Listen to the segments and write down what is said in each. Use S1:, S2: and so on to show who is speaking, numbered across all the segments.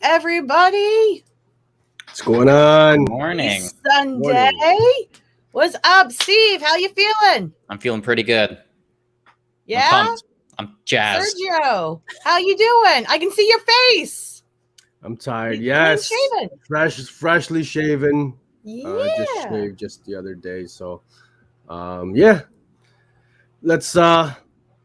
S1: everybody?
S2: What's going on?
S3: Morning.
S1: It's Sunday.
S2: Morning.
S1: What's up, Steve? How you feeling?
S3: I'm feeling pretty good.
S1: Yeah,
S3: I'm pumped. I'm jazzed.
S1: Sergio, how you doing? I can see your face.
S2: I'm tired.
S1: You
S2: Yes,
S1: clean shaven.
S2: freshly shaven.
S1: Yeah.
S2: Just shaved just the other day. So, yeah. Let's.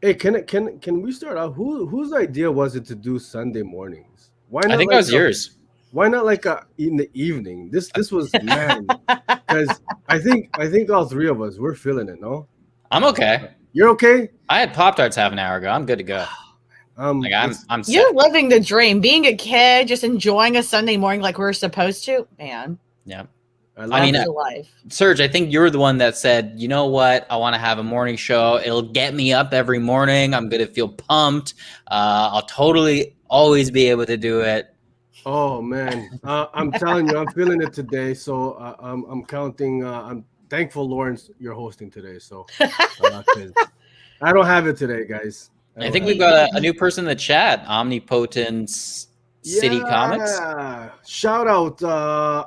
S2: Hey, can we start out? Whose idea was it to do Sunday mornings? Why not?
S3: I think that was yours.
S2: Why not like in the evening? This was man. Because I think all three of us we're feeling it. No,
S3: I'm okay.
S2: you're okay.
S3: I had Pop-Tarts half an hour ago. I'm good to go. I'm set.
S1: You're living the dream. Being a kid, just enjoying a Sunday morning like we're supposed to. Man.
S3: Yeah.
S2: I mean,
S1: life.
S3: Serge, I think you're the one that said, you know what? I want to have a morning show. It'll get me up every morning. I'm going to feel pumped. I'll totally always be able to do it.
S2: Oh man, I'm telling you, I'm feeling it today. So I'm counting. I'm thankful, Lawrence, you're hosting today. So 'cause I don't have it today, guys.
S3: I think we've got a new person in the chat, Omnipotent City Comics.
S2: Shout out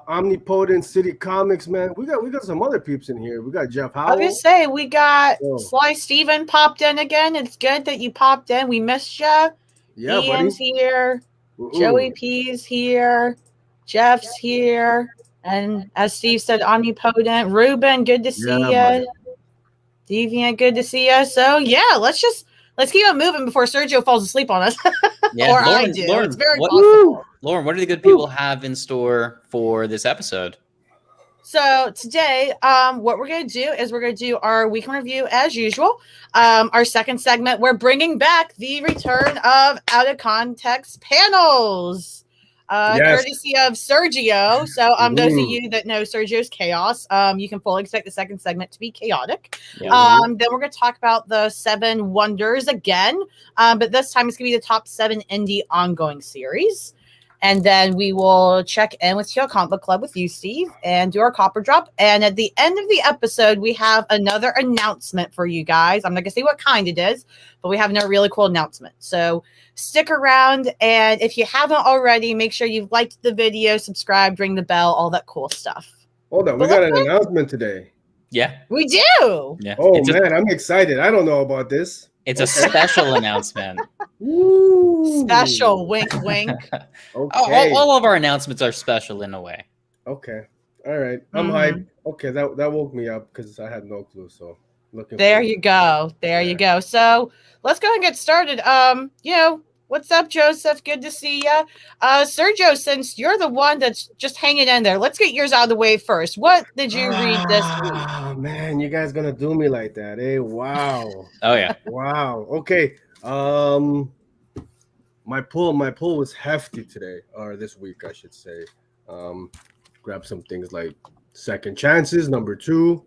S2: Omnipotent City Comics, man. We got some other peeps in here. We got Jeff Howell.
S1: I was gonna say we got Sly Steven popped in again. It's good that you popped in. We missed you.
S2: Yeah,
S1: Ian's
S2: buddy.
S1: here. Joey P's here. Jeff's here. And as Steve said, Omnipotent. Ruben, good to see you. Deviant, good to see you. So yeah, let's keep it moving before Sergio falls asleep on us.
S3: Yeah,
S1: or
S3: Lauren,
S1: I do.
S3: Lauren,
S1: it's very possible.
S3: Lauren, what do the good people have in store for this episode?
S1: So today, what we're going to do is we're going to do our week in review as usual. Our second segment, we're bringing back the return of Out of Context panels. Courtesy of Sergio. So those of you that know Sergio's Chaos, you can fully expect the second segment to be chaotic.
S3: Yeah.
S1: Then we're going to talk about the 7 wonders again. But this time it's going to be the top 7 indie ongoing series. And then we will check in with Teal Comic Book Club with you, Steve, and do our copper drop. And at the end of the episode, we have another announcement for you guys. I'm not going to say what kind it is, but we have another really cool announcement. So stick around. And if you haven't already, make sure you've liked the video, subscribed, ring the bell, all that cool stuff.
S2: Hold on. We got an announcement today.
S3: Yeah.
S1: We do.
S3: Yeah.
S2: Oh, man. I'm excited. I don't know about this.
S3: It's a special announcement.
S2: Ooh.
S1: Special. Wink, wink.
S2: Okay.
S3: All of our announcements are special in a way.
S2: Okay. All right. I'm hyped. Okay. That woke me up because I had no clue. So looking
S1: There you go. There you go. So let's go and get started. What's up, Joseph? Good to see you. Sergio, since you're the one that's just hanging in there, let's get yours out of the way first. What did you read this week?
S2: Oh, man. You guys going to do me like that, eh? Wow.
S3: Oh, yeah.
S2: Wow. Okay. My pull was hefty today, or this week, I should say. Grab some things like Second Chances, number 2.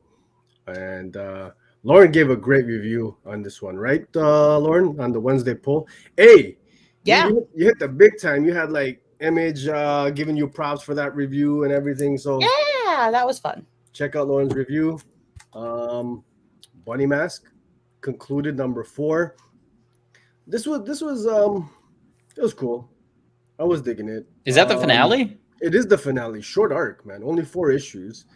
S2: And Lauren gave a great review on this one, right, Lauren, on the Wednesday poll. Hey,
S1: yeah,
S2: you hit the big time. You had like Image giving you props for that review and everything. So
S1: yeah, that was fun.
S2: Check out Lauren's review. Bunny Mask concluded number 4. This was it was cool. I was digging it.
S3: Is that the finale?
S2: It is the finale. Short arc, man. Only 4 issues.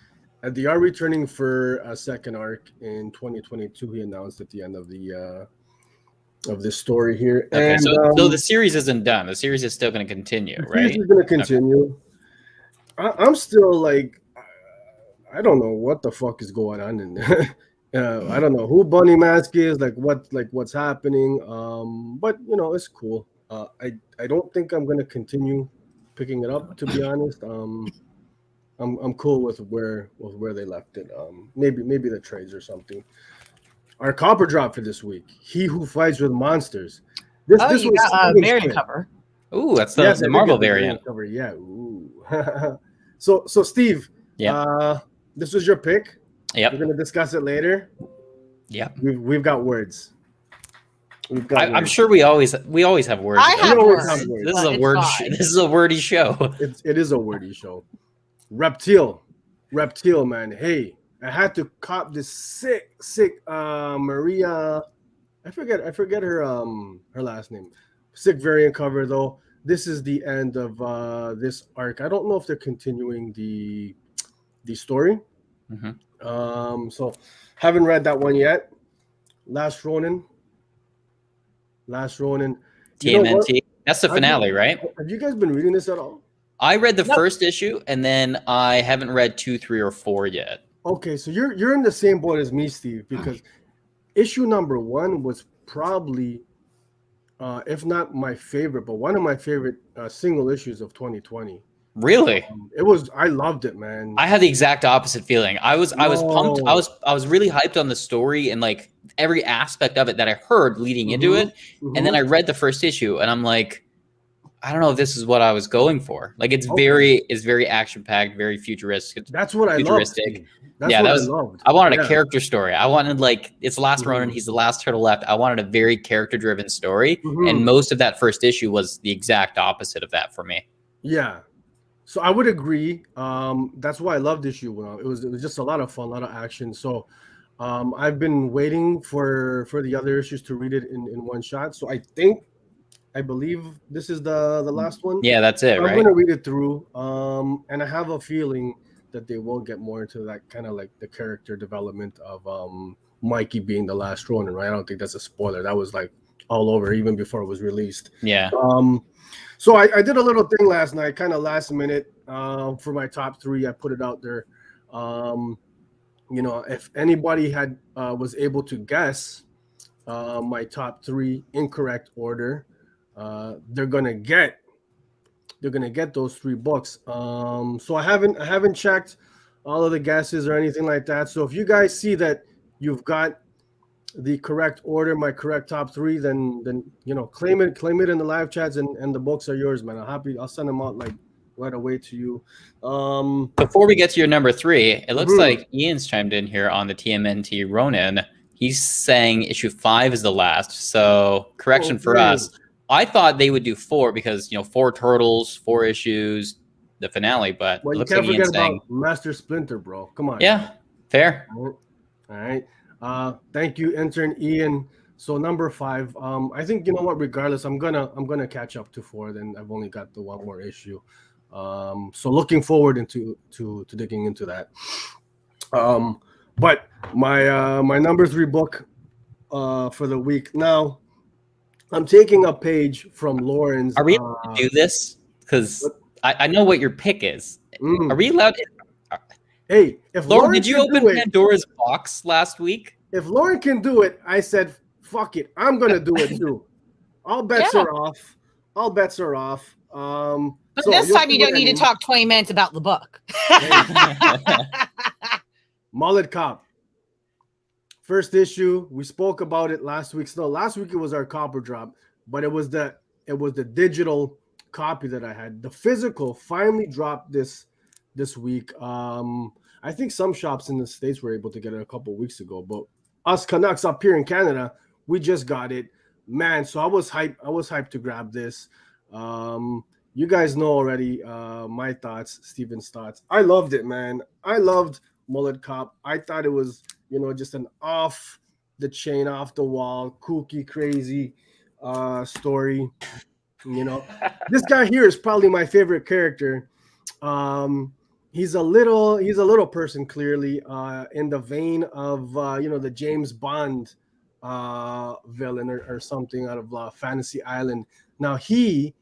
S2: And they are returning for a second arc in 2022. He announced at the end of the of this story here.
S3: Okay,
S2: and,
S3: so the series isn't done. The series is still going to continue, right?
S2: The series is going to continue. Okay. I'm still like, I don't know what the fuck is going on in there. I don't know who Bunny Mask is, what's happening. But it's cool. I don't think I'm going to continue picking it up, to be honest. I'm cool with where they left it. Maybe the trades or something. Our copper drop for this week: He Who Fights with Monsters. This was
S1: got a variant cover.
S3: Ooh, that's the Marvel variant
S2: cover. Yeah. Ooh. So Steve.
S3: Yeah.
S2: This was your pick.
S3: Yep.
S2: We're gonna discuss it later.
S3: Yep.
S2: We've got words.
S3: I'm sure we always have words.
S1: I have words.
S3: This is a word. This is a wordy show.
S2: It is a wordy show. Reptile, man. Hey, I had to cop this sick Maria. I forget her last name. Sick variant cover though. this is the end of this arc. I don't know if they're continuing the story. So haven't read that one yet. Last Ronin. You know what?
S3: TMNT. That's the finale, right?
S2: Have you guys been reading this at all?
S3: I read the first issue, and then I haven't read 2, 3, or 4 yet.
S2: Okay, so you're in the same boat as me, Steve, because issue number 1 was probably, if not my favorite, but one of my favorite single issues of 2020.
S3: Really?
S2: It was. I loved it, man.
S3: I had the exact opposite feeling. I was pumped. I was really hyped on the story and like every aspect of it that I heard leading into it. And then I read the first issue, and I'm like, I don't know if this is what I was going for. Like it's very action packed, very futuristic.
S2: That's what I loved.
S3: I wanted a character story. I wanted like it's the last Ronin. He's the last turtle left. I wanted a very character driven story, and most of that first issue was the exact opposite of that for me.
S2: Yeah. So I would agree. That's why I loved issue 1. It was just a lot of fun, a lot of action. So I've been waiting for the other issues to read it in one shot. So I believe this is the last one.
S3: Yeah, that's it.
S2: I'm going to read it through. And I have a feeling that they will get more into that kind of like the character development of Mikey being the last Ronin, right? I don't think that's a spoiler. That was like all over even before it was released.
S3: Yeah.
S2: So I did a little thing last night, kind of last minute, for my top 3. I put it out there. If anybody was able to guess my top 3 incorrect order, they're gonna get those 3 books. So I haven't checked all of the guesses or anything like that. So if you guys see that you've got the correct order, my correct top 3, then claim it in the live chats, and the books are yours, man. I'll send them out like right away to you.
S3: Before we get to your number 3, it looks like Ian's chimed in here on the TMNT Ronin. He's saying issue 5 is the last. So correction for us. I thought they would do 4 because 4 turtles, 4 issues, the finale. But it looks like Ian's saying
S2: Master Splinter, bro. Come on.
S3: Yeah, fair.
S2: All right. Thank you, intern Ian. So number 5, I think regardless, I'm gonna catch up to 4. Then I've only got the one more issue. So looking forward to digging into that. But my number 3 book for the week. Now I'm taking a page from Lauren's.
S3: Are we able to do this? Because I know what your pick is. Are we allowed to?
S2: Hey, if
S3: Lauren, did you open Pandora's box last week?
S2: If Lauren can do it, I said, fuck it. I'm going to do it too. All bets are off.
S1: But this time you don't need to talk 20 minutes about the book.
S2: Mullet Cop. First issue. We spoke about it last week. So last week it was our copper drop, but it was the digital copy that I had. The physical finally dropped this week. I think some shops in the States were able to get it a couple of weeks ago, but us Canucks up here in Canada, we just got it, man. So I was hyped to grab this. You guys know already my thoughts, Steven's thoughts. I loved it, man. I loved Mullet Cop. I thought it was just an off the chain, off the wall, kooky, crazy story. This guy here is probably my favorite character. He's a little person, clearly, in the vein of the James Bond villain or something out of Fantasy Island. Now I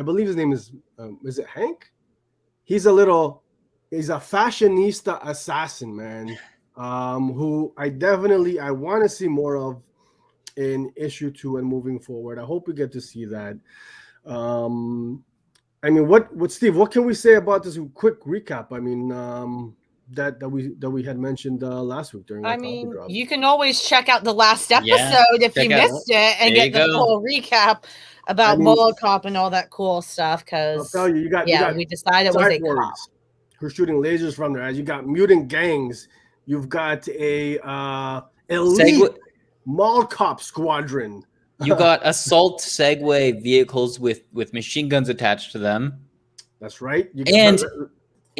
S2: believe his name is it Hank? He's a fashionista assassin, man. Who I want to see more of in issue 2 and moving forward. I hope we get to see that. I mean, what Steve? What can we say about this quick recap? I mean, that we had mentioned last week during.
S1: You can always check out the last episode if you missed it and get the full recap about Mullet Cop and all that cool stuff. Because
S2: I'll tell you,
S1: we decided it was a cop
S2: who's shooting lasers from their eyes. You got mutant gangs. You've got a elite mall cop squadron.
S3: You got assault Segway vehicles with machine guns attached to them.
S2: That's right.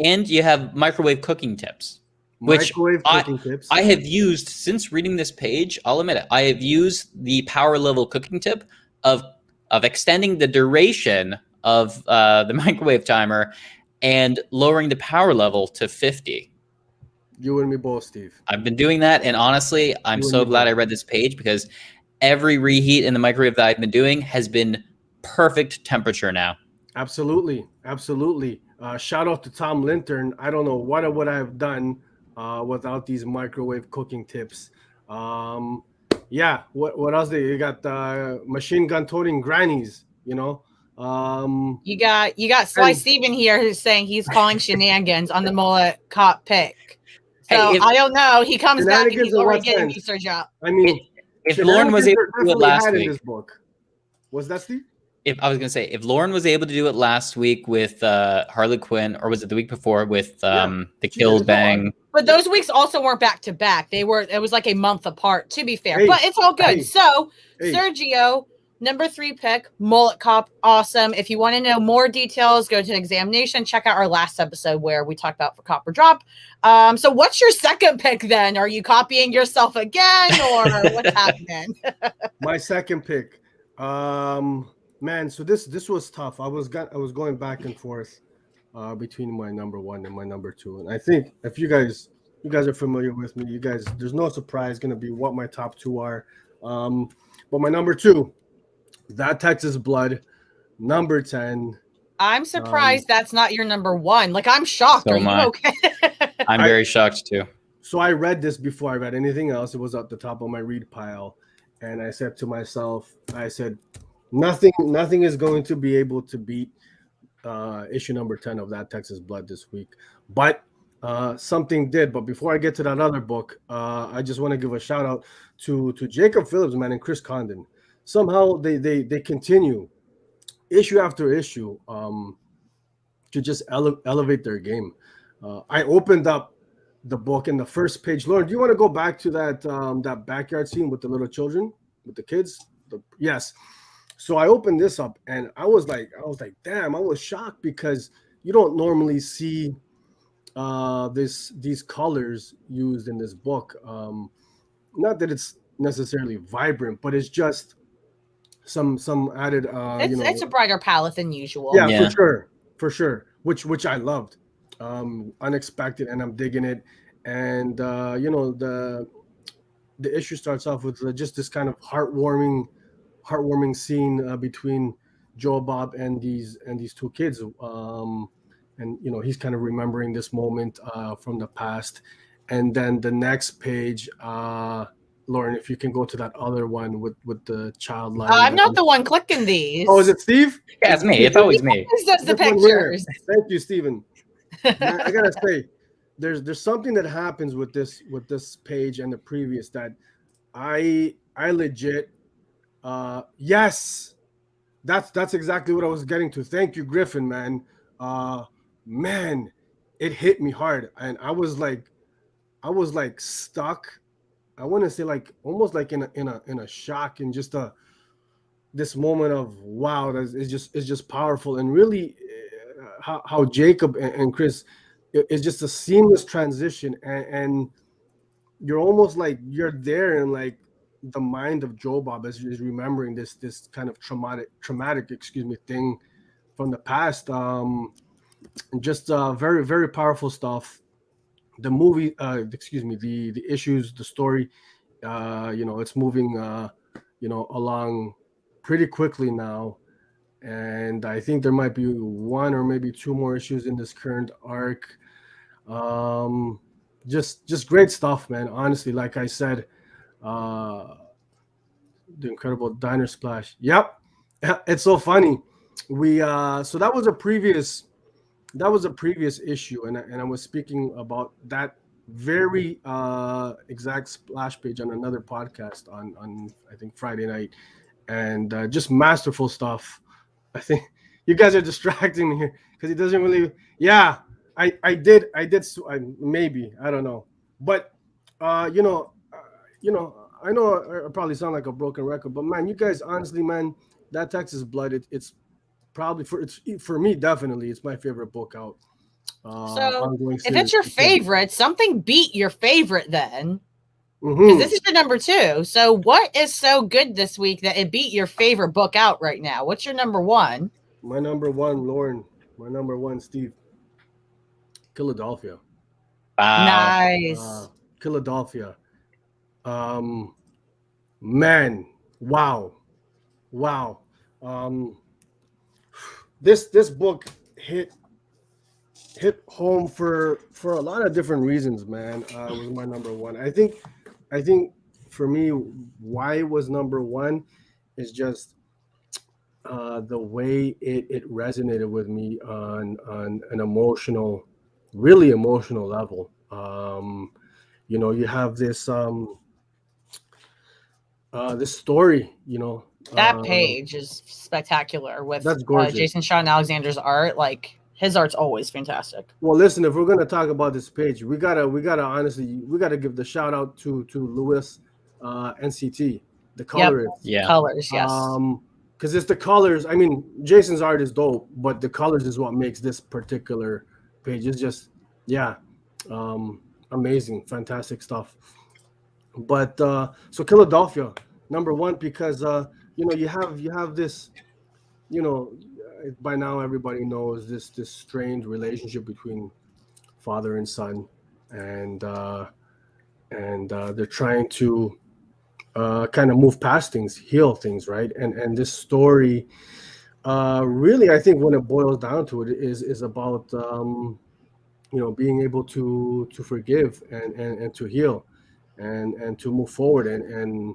S3: And you have microwave cooking tips, which I have used since reading this page. I'll admit it. I have used the power level cooking tip of extending the duration of the microwave timer and lowering the power level to 50.
S2: You and me both, Steve.
S3: I've been doing that, and honestly, I'm so glad I read this page because every reheat in the microwave that I've been doing has been perfect temperature now.
S2: Absolutely. Shout out to Tom Lintern. I don't know what I would have done without these microwave cooking tips. Yeah. What else? You got machine gun toting grannies. You know.
S1: You got Sly Steven here who's saying he's calling shenanigans on the mullet cop pick. So I don't know. He comes back and he's already getting me, Sergio.
S2: I mean,
S3: if Lauren was able to do it last week,
S2: in this book, was that Steve?
S3: If Lauren was able to do it last week with Harley Quinn, or was it the week before with the Kill Bang?
S1: But those weeks also weren't back to back. It was like a month apart, to be fair. But it's all good. Sergio, number 3 pick, Mullet Cop, awesome. If you want to know more details, go to the examination. Check out our last episode where we talked about for Cop or Drop. So what's your second pick then? Are you copying yourself again, or what's happening?
S2: My second pick. Man, so this was tough. I was going back and forth between my number 1 and my number 2, and I think if you guys are familiar with me, there's no surprise going to be what my top 2 are. But my number 2, That Texas Blood, number 10.
S1: I'm surprised that's not your number 1. Like, I'm shocked.
S3: So
S1: are you okay?
S3: I'm very shocked too.
S2: So I read this before I read anything else. It was at the top of my read pile, and I said to myself, nothing is going to be able to beat issue number 10 of That Texas Blood this week. But something did. But before I get to that other book, I just want to give a shout out to Jacob Phillips, man, and Chris Condon. Somehow they continue issue after issue to just elevate their game. I opened up the book in the first page. Lauren, do you want to go back to that backyard scene with the little children, with the kids? Yes. So I opened this up and I was like, damn, I was shocked because you don't normally see these colors used in this book. Not that it's necessarily vibrant, but it's just some added
S1: it's a brighter palette than usual.
S2: Yeah. for sure which I loved. Unexpected, and I'm digging it. And the issue starts off with just this kind of heartwarming scene between Joe Bob and these 2 kids, and he's kind of remembering this moment from the past. And then the next page, Lauren, if you can go to that other one with the child line.
S1: I'm not the one clicking these.
S2: Oh, is it Steve?
S3: Yeah, it's me. It's always me.
S1: Who does the pictures?
S2: Thank you, Steven. I gotta say, there's something that happens with this page and the previous that I legit yes, that's exactly what I was getting to. Thank you, Griffin, man. Man, it hit me hard, and I was like stuck. I want to say like almost like in a shock, and just this moment of wow, it's just powerful. And really how Jacob and Chris, it's just a seamless transition, and you're almost like you're there in like the mind of Joe Bob as he's remembering this kind of traumatic thing from the past. Just very, very powerful stuff. The movie, the issues, the story, it's moving, along pretty quickly now. And I think there might be 1 or maybe 2 more issues in this current arc. Just great stuff, man. Honestly, like I said, the Incredible Diner Splash. Yep. It's so funny. So that was a previous issue, and I was speaking about that very exact splash page on another podcast on I think Friday night, and just masterful stuff. I think you guys are distracting me here because he doesn't really. Yeah, I did. Maybe I don't know, but I know I probably sound like a broken record, but man, you guys, honestly, man, That Texas Blood, it's probably for me, definitely, it's my favorite book out.
S1: So if it's your favorite, something beat your favorite then. Because this is your number 2. So what is so good this week that it beat your favorite book out right now? What's your number 1?
S2: My number one, Lauren. My number one, Steve. Philadelphia.
S3: Wow.
S1: Nice.
S2: Philadelphia. Um, man, wow, wow. Um, this book hit home for a lot of different reasons, man. It was my number one. I think for me, why it was number one is just the way it resonated with me on an emotional, really emotional level. You have this story,
S1: That
S2: uh,
S1: page is spectacular with
S2: that's gorgeous.
S1: Jason Shaw and Alexander's art. Like his art's always fantastic.
S2: Well, listen, if we're gonna talk about this page, we gotta honestly, we gotta give the shout out to Lewis, NCT, the
S1: Yep.
S2: colorist.
S3: Yeah.
S1: Colors, yes.
S2: Because it's the colors. I mean, Jason's art is dope, but the colors is what makes this particular page. It's just, yeah, um, amazing, fantastic stuff. But so Philadelphia, number one, because you have this, by now everybody knows this strange relationship between father and son, and they're trying to kind of move past things, heal things, right? And this story, really, I think when it boils down to it, is about being able to forgive and to heal, and to move forward, and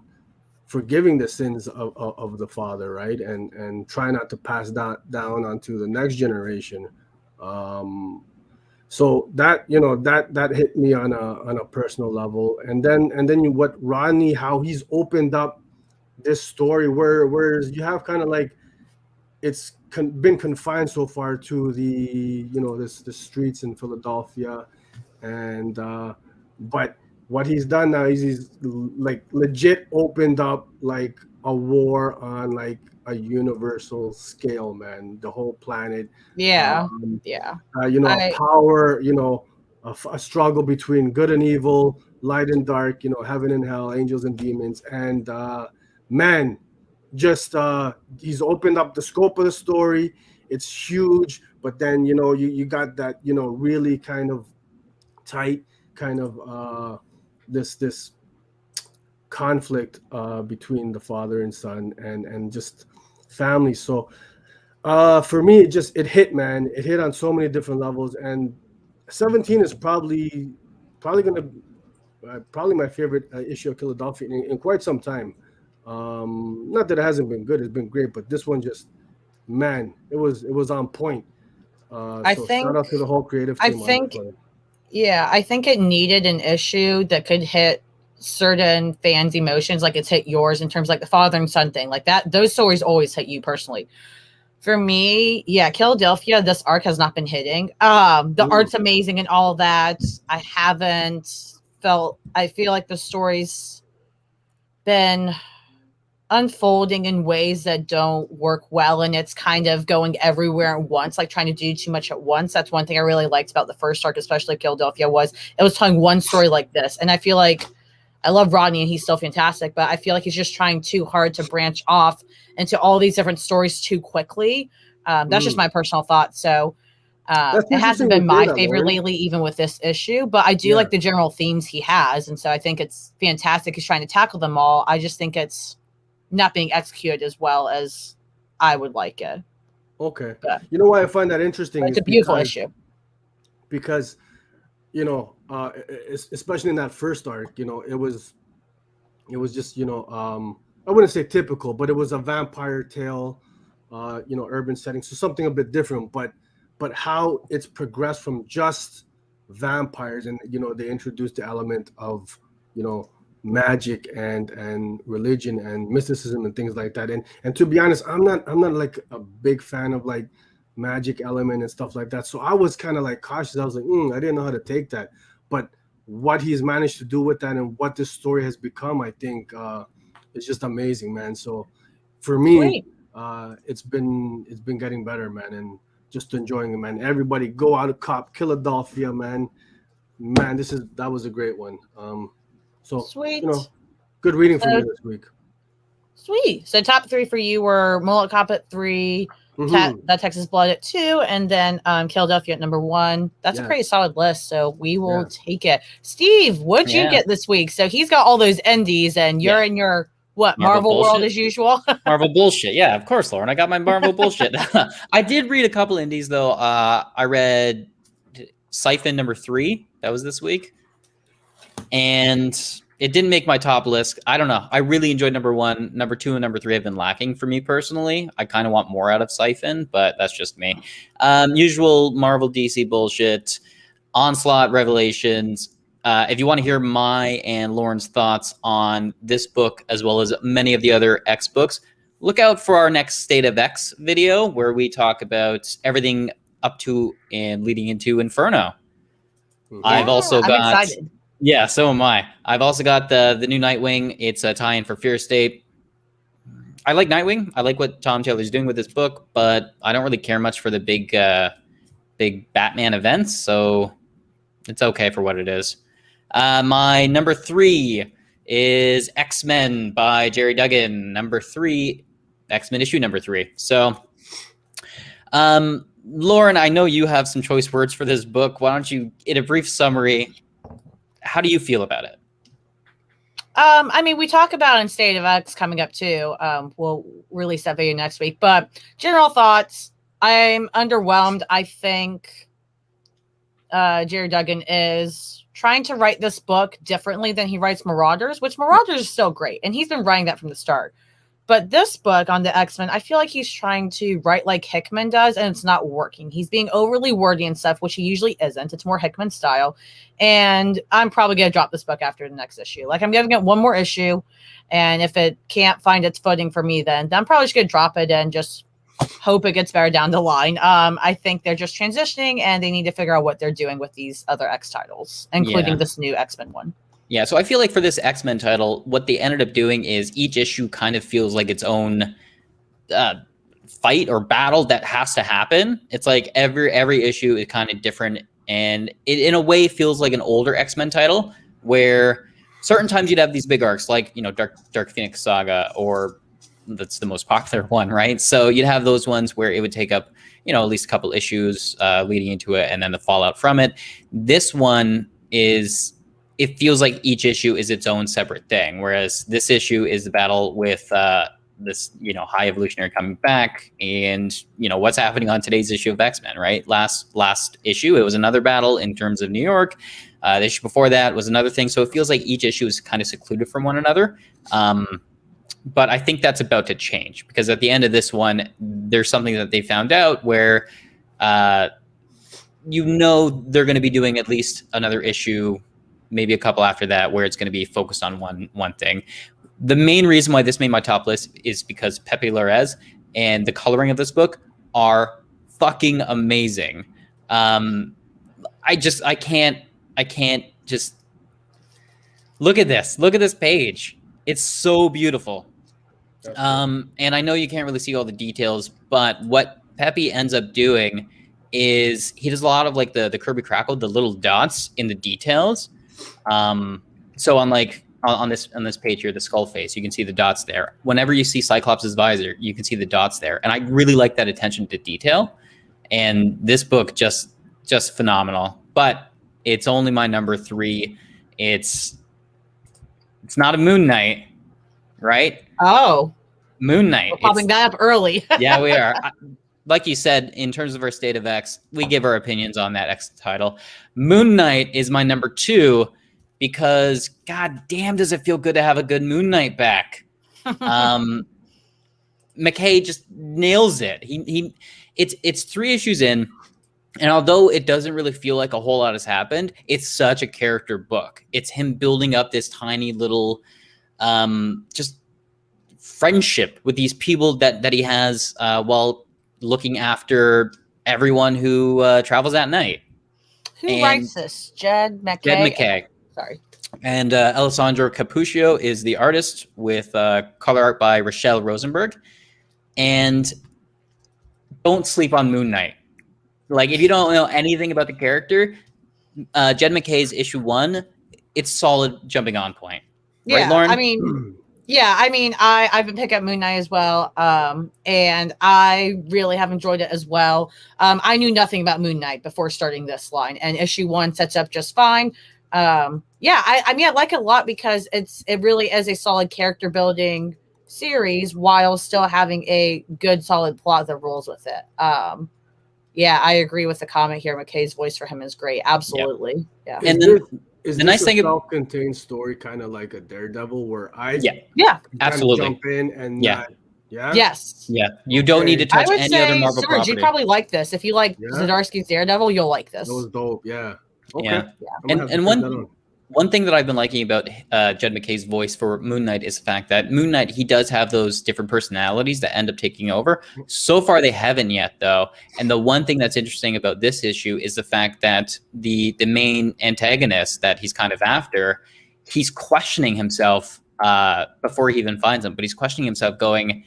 S2: forgiving the sins of the father, right? And try not to pass that down onto the next generation. Um, so that hit me on a personal level, and then what Rodney, how he's opened up this story, whereas you have kind of like it's been confined so far to the streets in Philadelphia, and but what he's done now is he's like legit opened up like a war on like a universal scale, man. The whole planet,
S1: Yeah.
S2: um,
S1: Yeah.
S2: a
S1: I
S2: power, a struggle between good and evil, light and dark, heaven and hell, angels and demons, and man, just he's opened up the scope of the story. It's huge, but then you got that really kind of tight kind of this conflict between the father and son, and just family. So for me, it hit, man. It hit on so many different levels, and 17 is probably gonna probably my favorite issue of Philadelphia in quite some time. Not that it hasn't been good; it's been great, but this one just, man, it was on point.
S1: I
S2: So shout
S1: think
S2: out to the whole creative
S1: I
S2: team on this
S1: think
S2: one.
S1: yeah, I think it needed an issue that could hit certain fans' emotions, like it's hit yours in terms of like the father and son thing. Like that, those stories always hit you personally. For me, yeah, Philadelphia, this arc has not been hitting. The
S2: Mm,
S1: art's amazing and all that. I feel like the story's been unfolding in ways that don't work well, and it's kind of going everywhere at once, like trying to do too much at once. That's one thing I really liked about the first arc, especially Philadelphia, was it was telling one story like this. And I feel like I love Rodney and he's still fantastic, but I feel like he's just trying too hard to branch off into all these different stories too quickly. That's just
S2: mm.
S1: my personal thought. So
S2: That's
S1: it hasn't
S2: interesting you
S1: been
S2: say
S1: my
S2: that,
S1: favorite
S2: Lauren.
S1: lately, even with this issue, but I do
S2: Yeah.
S1: like the general themes he has. And so I think it's fantastic. He's trying to tackle them all. I just think it's not being executed as well as I would like it.
S2: Okay.
S1: But
S2: You know why I find that interesting
S1: it's
S2: is
S1: a beautiful
S2: because
S1: issue.
S2: because especially in that first arc, it was just I wouldn't say typical, but it was a vampire tale, urban setting, so something a bit different. But how it's progressed from just vampires, and they introduced the element of you know magic and religion and mysticism and things like that. And to be honest, I'm not like a big fan of like magic element and stuff like that. So I was kind of like cautious. I was like, I didn't know how to take that, but what he's managed to do with that and what this story has become, I think, is just amazing, man. So for me,
S1: Sweet.
S2: it's been getting better, man, and just enjoying it, man. Everybody go out of cop Philadelphia, man. Man, that was a great one. So
S1: Sweet.
S2: good reading for me
S1: So
S2: this week.
S1: sweet. So top three for you were Mullet Cop at 3, That Texas Blood at 2, and then Philadelphia at number 1. That's a pretty solid list, so we will take it. Steve, what'd you get this week? So he's got all those indies, and you're in your Marvel world as usual?
S3: Marvel bullshit. Yeah, of course, Lauren. I got my Marvel bullshit. I did read a couple indies though. I read Siphon number 3. That was this week, and it didn't make my top list. I don't know. I really enjoyed number 1. Number 2 and number 3 have been lacking for me personally. I kind of want more out of Siphon, but that's just me. Usual Marvel DC bullshit. Onslaught Revelations. If you want to hear my and Lauren's thoughts on this book, as well as many of the other X books, look out for our next State of X video, where we talk about everything up to and leading into Inferno.
S1: Yeah,
S3: I've also got...
S1: I'm excited.
S3: Yeah, so am I. I've also got the new Nightwing. It's a tie-in for Fear State. I like Nightwing. I like what Tom Taylor's doing with this book, but I don't really care much for the big Batman events, so it's okay for what it is. My number 3 is X-Men by Jerry Duggan. Number 3, X-Men issue number 3. So, Lauren, I know you have some choice words for this book. Why don't you, in a brief summary, how do you feel about it?
S1: I mean, we talk about in State of X coming up too. We'll release that video next week. But general thoughts, I'm underwhelmed. I think Jerry Duggan is trying to write this book differently than he writes Marauders, which Marauders is still great. And he's been writing that from the start. But this book on the X-Men, I feel like he's trying to write like Hickman does, and it's not working. He's being overly wordy and stuff, which he usually isn't. It's more Hickman style. And I'm probably going to drop this book after the next issue. Like, I'm going to get one more issue, and if it can't find its footing for me, then I'm probably just going to drop it and just hope it gets better down the line. I think they're just transitioning, and they need to figure out what they're doing with these other X titles, including this new X-Men one.
S3: Yeah, so I feel like for this X-Men title, what they ended up doing is each issue kind of feels like its own fight or battle that has to happen. It's like every issue is kind of different, and it in a way feels like an older X-Men title, where certain times you'd have these big arcs, like, you know, Dark Phoenix Saga, or that's the most popular one, right? So you'd have those ones where it would take up, you know, at least a couple issues leading into it, and then the fallout from it. This one is... it feels like each issue is its own separate thing, whereas this issue is the battle with this, you know, High Evolutionary coming back, and, you know, what's happening on today's issue of X-Men, right? Last issue, it was another battle in terms of New York. The issue before that was another thing. So it feels like each issue is kind of secluded from one another. But I think that's about to change, because at the end of this one, there's something that they found out where, you know, they're going to be doing at least another issue, maybe a couple after that, where it's going to be focused on one thing. The main reason why this made my top list is because Pepe Larraz and the coloring of this book are fucking amazing. I can't just look at this. Look at this page. It's so beautiful. And I know you can't really see all the details, but what Pepe ends up doing is he does a lot of like the Kirby Crackle, the little dots in the details. So on this page here, the skull face, you can see the dots there. Whenever you see Cyclops' visor, you can see the dots there. And I really like that attention to detail. And this book just phenomenal. But it's only my number 3. It's not a Moon Knight, right?
S1: Oh,
S3: Moon Knight.
S1: we're popping that up early.
S3: Yeah, we are. Like you said, in terms of our State of X, we give our opinions on that X title. Moon Knight is my number 2 because, god damn, does it feel good to have a good Moon Knight back. McKay just nails it. It's 3 issues in, and although it doesn't really feel like a whole lot has happened, it's such a character book. It's him building up this tiny little just friendship with these people that he has while looking after everyone who travels at night.
S1: Who writes this? Jed McKay?
S3: Jed McKay.
S1: Sorry.
S3: And Alessandro Capuccio is the artist, with color art by Rochelle Rosenberg. And don't sleep on Moon Knight. Like, if you don't know anything about the character, Jed McKay's issue 1, it's solid jumping on point.
S1: Yeah,
S3: right, Lauren?
S1: I mean, Yeah, I mean, I've been picking up Moon Knight as well, and I really have enjoyed it as well. I knew nothing about Moon Knight before starting this line, and issue 1 sets up just fine. Yeah, I mean, I like it a lot because it really is a solid character building series while still having a good solid plot that rolls with it. Yeah, I agree with the comment here. McKay's voice for him is great. Absolutely. Yeah.
S3: And
S2: Is
S3: then
S2: this, is
S3: the
S2: this
S3: nice
S2: a
S3: thing
S2: self-contained story, kind of like a Daredevil, where I
S3: Yeah,
S1: Yeah.
S2: can
S3: absolutely.
S2: jump in and
S3: Yeah.
S2: not, yeah,
S1: Yes.
S3: Yeah, you don't need to
S1: I
S3: touch
S1: would
S3: any other
S1: say,
S3: Marvel
S1: Serge,
S3: property.
S1: you probably like this. If you like
S2: Yeah.
S1: Zdarsky's Daredevil, you'll like this.
S2: that was dope. Yeah. Okay.
S3: Yeah.
S2: I'm gonna have to
S3: And
S2: check that out.
S3: one thing that I've been liking about Jed McKay's voice for Moon Knight is the fact that Moon Knight, he does have those different personalities that end up taking over. So far, they haven't yet, though. And the one thing that's interesting about this issue is the fact that the main antagonist that he's kind of after, he's questioning himself before he even finds him. But he's questioning himself, going,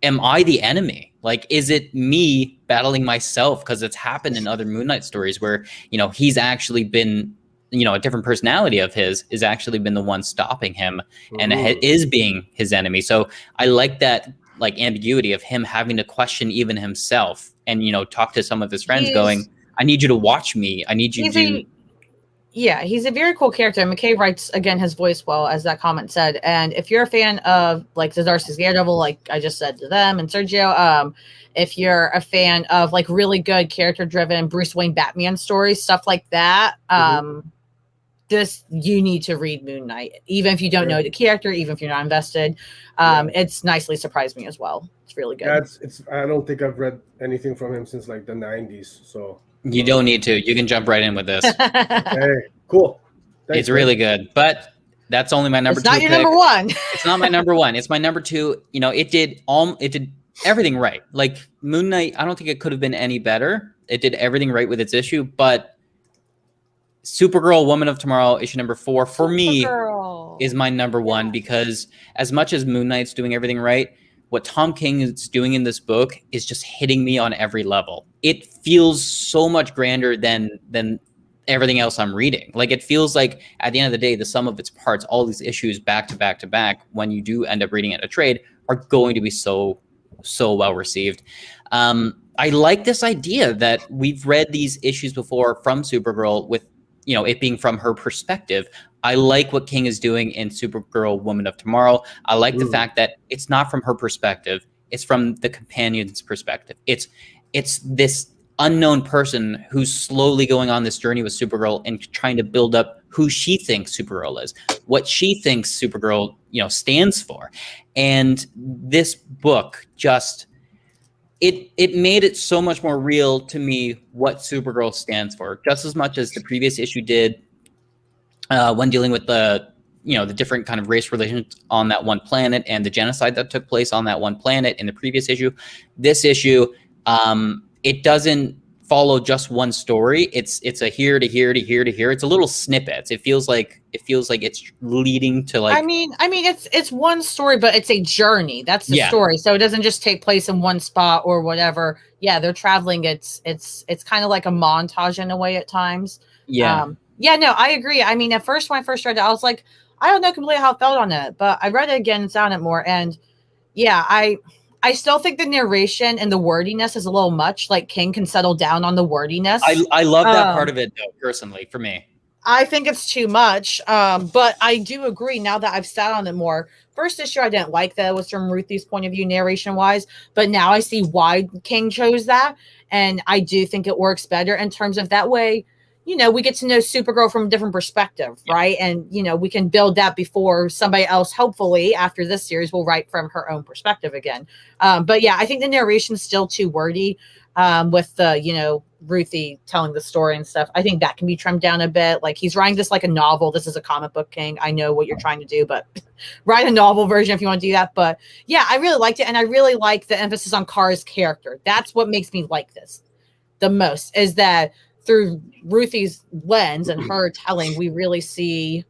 S3: am I the enemy? Like, is it me battling myself? Because it's happened in other Moon Knight stories where, he's actually been, a different personality of his has actually been the one stopping him and is being his enemy. So I like that, like, ambiguity of him having to question even himself and, talk to some of his friends going, I need you to watch me. I need you to...
S1: Yeah, he's a very cool character. McKay writes, again, his voice well, as that comment said. And if you're a fan of, like, Zdarsky's Daredevil, like I just said to them, and Sergio, if you're a fan of, like, really good character-driven Bruce Wayne Batman stories, stuff like that, you need to read Moon Knight. Even if you don't know the character, even if you're not invested, it's nicely surprised me as well. It's really good.
S2: Yeah, I don't think I've read anything from him since, like, the 90s, so...
S3: You don't need to. You can jump right in with this.
S2: Hey, cool. Thanks,
S3: it's really good. But that's only my number 2
S1: It's not your
S3: pick.
S1: number 1.
S3: It's not my number 1. It's my number 2. It did everything right. Like, Moon Knight, I don't think it could have been any better. It did everything right with its issue, but Supergirl, Woman of Tomorrow, issue number 4, for me, is my number 1 because as much as Moon Knight's doing everything right, what Tom King is doing in this book is just hitting me on every level. It feels so much grander than everything else I'm reading. Like, it feels like at the end of the day, the sum of its parts, all these issues back to back to back, when you do end up reading it in a trade, are going to be so well received. I like this idea that we've read these issues before from Supergirl with, it being from her perspective. I like what King is doing in Supergirl, Woman of Tomorrow. I like the fact that it's not from her perspective. It's from the companion's perspective. It's this unknown person who's slowly going on this journey with Supergirl and trying to build up who she thinks Supergirl is, what she thinks Supergirl, stands for. And this book just... It made it so much more real to me what Supergirl stands for, just as much as the previous issue did when dealing with the different kind of race relations on that one planet and the genocide that took place on that one planet in the previous issue. This issue, it doesn't follow just one story. It's a here to here to here to here. It's a little snippets. It feels like it's leading to, like...
S1: I mean, it's one story, but it's a journey. That's the story. So it doesn't just take place in one spot or whatever. Yeah, they're traveling. It's kind of like a montage in a way at times.
S3: Yeah.
S1: Yeah, no, I agree. I mean, at first, when I first read it, I was like, I don't know completely how I felt on it, but I read it again and found it more. And yeah, I still think the narration and the wordiness is a little much. Like, King can settle down on the wordiness.
S3: I love that part of it, though, personally, for me.
S1: I think it's too much, but I do agree now that I've sat on it more. First issue, I didn't like that it was from Ruthie's point of view, narration-wise, but now I see why King chose that, and I do think it works better in terms of that way. We get to know Supergirl from a different perspective, right? And, we can build that before somebody else, hopefully, after this series, will write from her own perspective again. But yeah, I think the narration's still too wordy with the, Ruthie telling the story and stuff. I think that can be trimmed down a bit. Like, he's writing this like a novel. This is a comic book, King. I know what you're trying to do, but write a novel version if you want to do that. But yeah, I really liked it. And I really like the emphasis on Kara's character. That's what makes me like this the most, is that through Ruthie's lens and her telling, we really see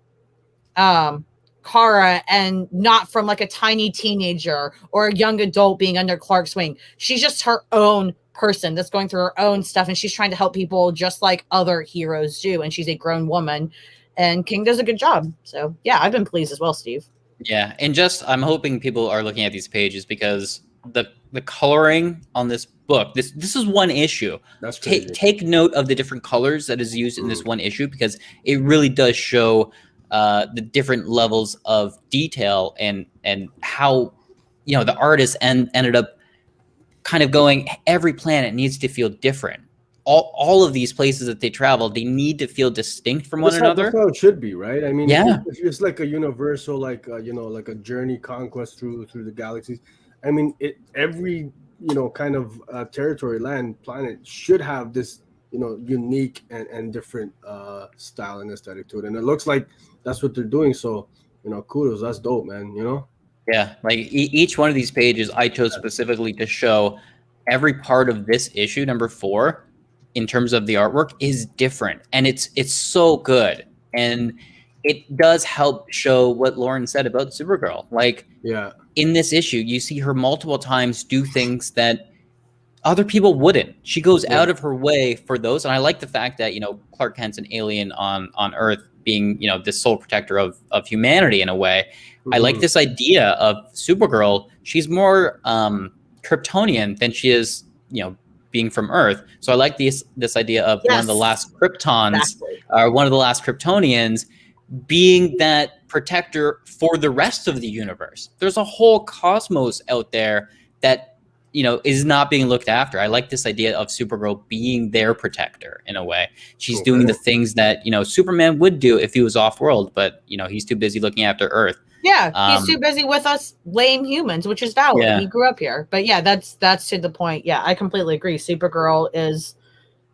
S1: Kara, and not from like a tiny teenager or a young adult being under Clark's wing. She's just her own person that's going through her own stuff, and she's trying to help people just like other heroes do. And she's a grown woman, and King does a good job. So yeah, I've been pleased as well, Steve.
S3: Yeah, and just I'm hoping people are looking at these pages because the coloring on this book, this is one issue.
S2: That's crazy.
S3: Take note of the different colors that is used in this one issue because it really does show the different levels of detail and how the artist ended up kind of going, every planet needs to feel different. All of these places that they travel, they need to feel distinct from one another.
S2: That's how it should be, right? I mean,
S3: yeah,
S2: if it's like a universal, like like a journey conquest through the galaxies. I mean, every kind of territory, land, planet should have this unique and different style and aesthetic to it, and it looks like that's what they're doing. So kudos, that's dope, man.
S3: Yeah, like each one of these pages, I chose specifically to show every part of this issue, number 4, in terms of the artwork, is different, and it's so good, and it does help show what Lauren said about Supergirl. Like, in this issue, you see her multiple times do things that other people wouldn't. She goes out of her way for those, and I like the fact that Clark Kent's an alien on Earth, being the sole protector of humanity in a way. I like this idea of Supergirl. She's more Kryptonian than she is, being from Earth. So I like this idea of one of the last Kryptons, or one of the last Kryptonians, being that protector for the rest of the universe. There's a whole cosmos out there that is not being looked after. I like this idea of Supergirl being their protector in a way. She's doing the things that Superman would do if he was off world, but he's too busy looking after Earth.
S1: Yeah, he's too busy with us lame humans, which is valid. Yeah. He grew up here. But yeah, that's to the point. Yeah, I completely agree. Supergirl is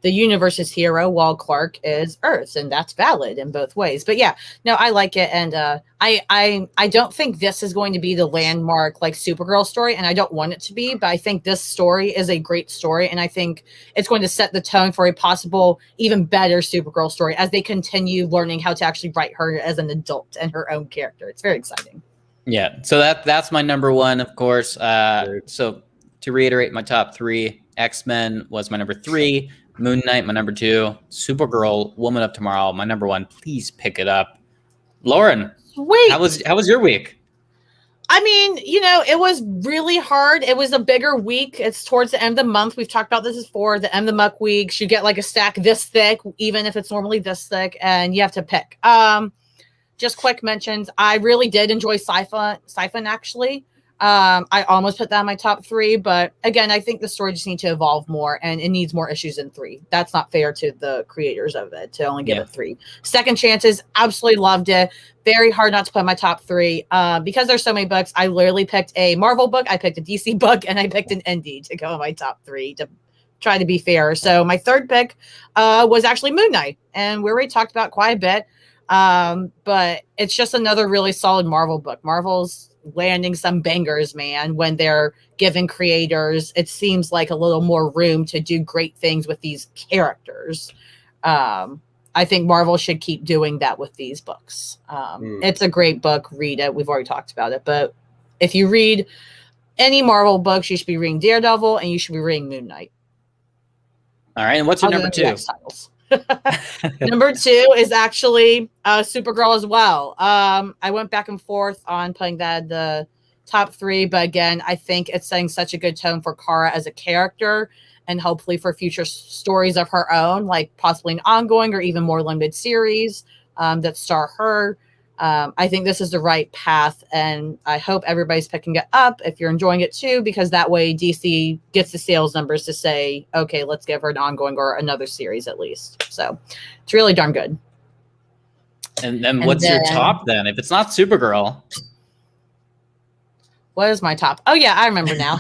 S1: the universe's hero while Clark is Earth's, and that's valid in both ways. But yeah, no, I like it. And I don't think this is going to be the landmark like Supergirl story, and I don't want it to be, but I think this story is a great story, and I think it's going to set the tone for a possible even better Supergirl story as they continue learning how to actually write her as an adult and her own character. It's very exciting.
S3: Yeah, so that's my number 1, of course. So to reiterate my top 3, X-Men was my number 3, Moon Knight, my number 2, Supergirl, Woman of Tomorrow, my number 1. Please pick it up. Lauren,
S1: sweet.
S3: How was your week?
S1: I mean, it was really hard. It was a bigger week. It's towards the end of the month. We've talked about this before. The end of the month weeks, you get like a stack this thick, even if it's normally this thick, and you have to pick. Just quick mentions. I really did enjoy Siphon actually. I almost put that in my top 3, but again, I think the story just needs to evolve more, and it needs more issues than 3. That's not fair to the creators of it to only give it 3. Second Chances, absolutely loved it. Very hard not to put in my top 3 because there's so many books. I literally picked a Marvel book, I picked a DC book, and I picked an indie to go in my top 3 to try to be fair. So my third pick was actually Moon Knight, and we already talked about quite a bit. But it's just another really solid Marvel book. Marvel's landing some bangers, man, when they're giving creators, it seems like, a little more room to do great things with these characters. I think Marvel should keep doing that with these books. It's a great book. Read it. We've already talked about it, but if you read any Marvel books, you should be reading Daredevil and you should be reading Moon Knight.
S3: All right. And what's your number 2?
S1: Number 2 is actually Supergirl as well. I went back and forth on putting that in the top 3, but again, I think it's setting such a good tone for Kara as a character, and hopefully for future stories of her own, like possibly an ongoing or even more limited series that star her. I think this is the right path, and I hope everybody's picking it up if you're enjoying it too, because that way DC gets the sales numbers to say, okay, let's give her an ongoing or another series at least. So it's really darn good.
S3: And then what's your top then? If it's not Supergirl.
S1: What is my top? Oh yeah, I remember now.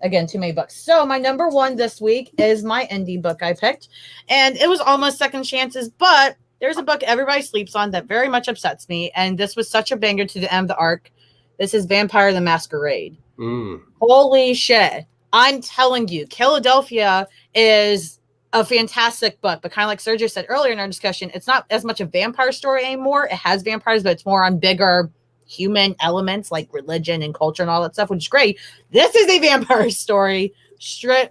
S1: Again, too many books. So my number 1 this week is my indie book I picked, and it was almost Second Chances, but there's a book everybody sleeps on that very much upsets me, and this was such a banger to the end of the arc. This is Vampire the Masquerade. Holy shit. I'm telling you, Philadelphia is a fantastic book, but kind of like Sergio said earlier in our discussion, it's not as much a vampire story anymore. It has vampires, but it's more on bigger human elements like religion and culture and all that stuff, which is great. This is a vampire story,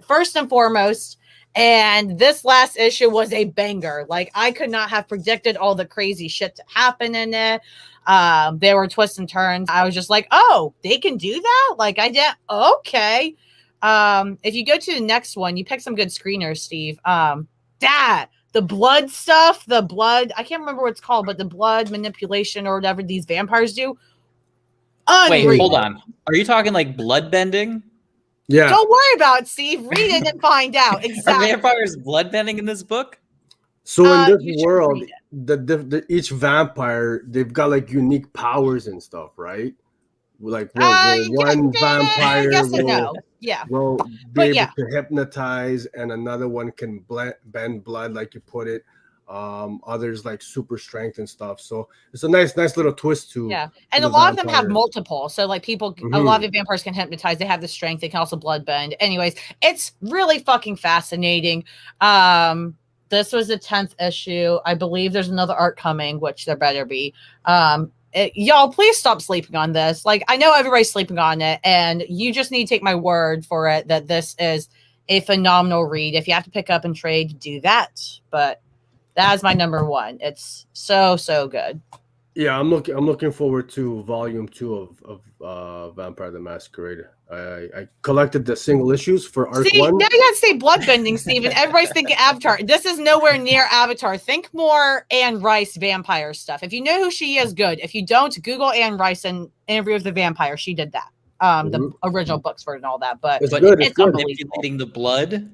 S1: first and foremost. And this last issue was a banger. Like, I could not have predicted all the crazy shit to happen in it. There were twists and turns. I was just like, oh, they can do that? Like, I did. Okay. If you go to the next one, you pick some good screeners, Steve. The blood stuff, I can't remember what it's called, but the blood manipulation or whatever these vampires do. Unreal.
S3: Wait, hold on. Are you talking like blood bending?
S2: Yeah.
S1: Don't worry about it, Steve. Read it and find out.
S3: Are
S1: Exactly.
S3: vampires blood bending in this book?
S2: So in
S1: you
S2: this
S1: should
S2: world,
S1: read
S2: each vampire, they've got like unique powers and stuff, right? Like
S1: You
S2: one vampire
S1: yes and
S2: will,
S1: no. Yeah.
S2: will be
S1: But
S2: able
S1: yeah.
S2: to hypnotize, and another one can bend blood, like you put it. Others like super strength and stuff. So it's a nice little twist to.
S1: Yeah. And
S2: to
S1: a
S2: the
S1: lot of them have
S2: vampire.
S1: multiple. So like people, a lot of vampires can hypnotize. They have the strength. They can also blood bend. Anyways, it's really fucking fascinating. This was the 10th issue. I believe there's another arc coming, which there better be. Y'all, please stop sleeping on this. Like, I know everybody's sleeping on it, and you just need to take my word for it that this is a phenomenal read. If you have to pick up and trade, do that. But that is my number one. It's so good.
S2: Yeah, I'm looking forward to volume 2 of Vampire the Masquerade. I collected the single issues for arc
S1: See,
S2: 1.
S1: now you gotta say bloodbending, Steven. Everybody's thinking Avatar. This is nowhere near Avatar. Think more Anne Rice vampire stuff. If you know who she is, good. If you don't, Google Anne Rice and Interview with the Vampire. She did that. The original books for it and all that. But
S2: It's good.
S1: it's
S2: good.
S1: unbelievable.
S3: Manipulating the blood.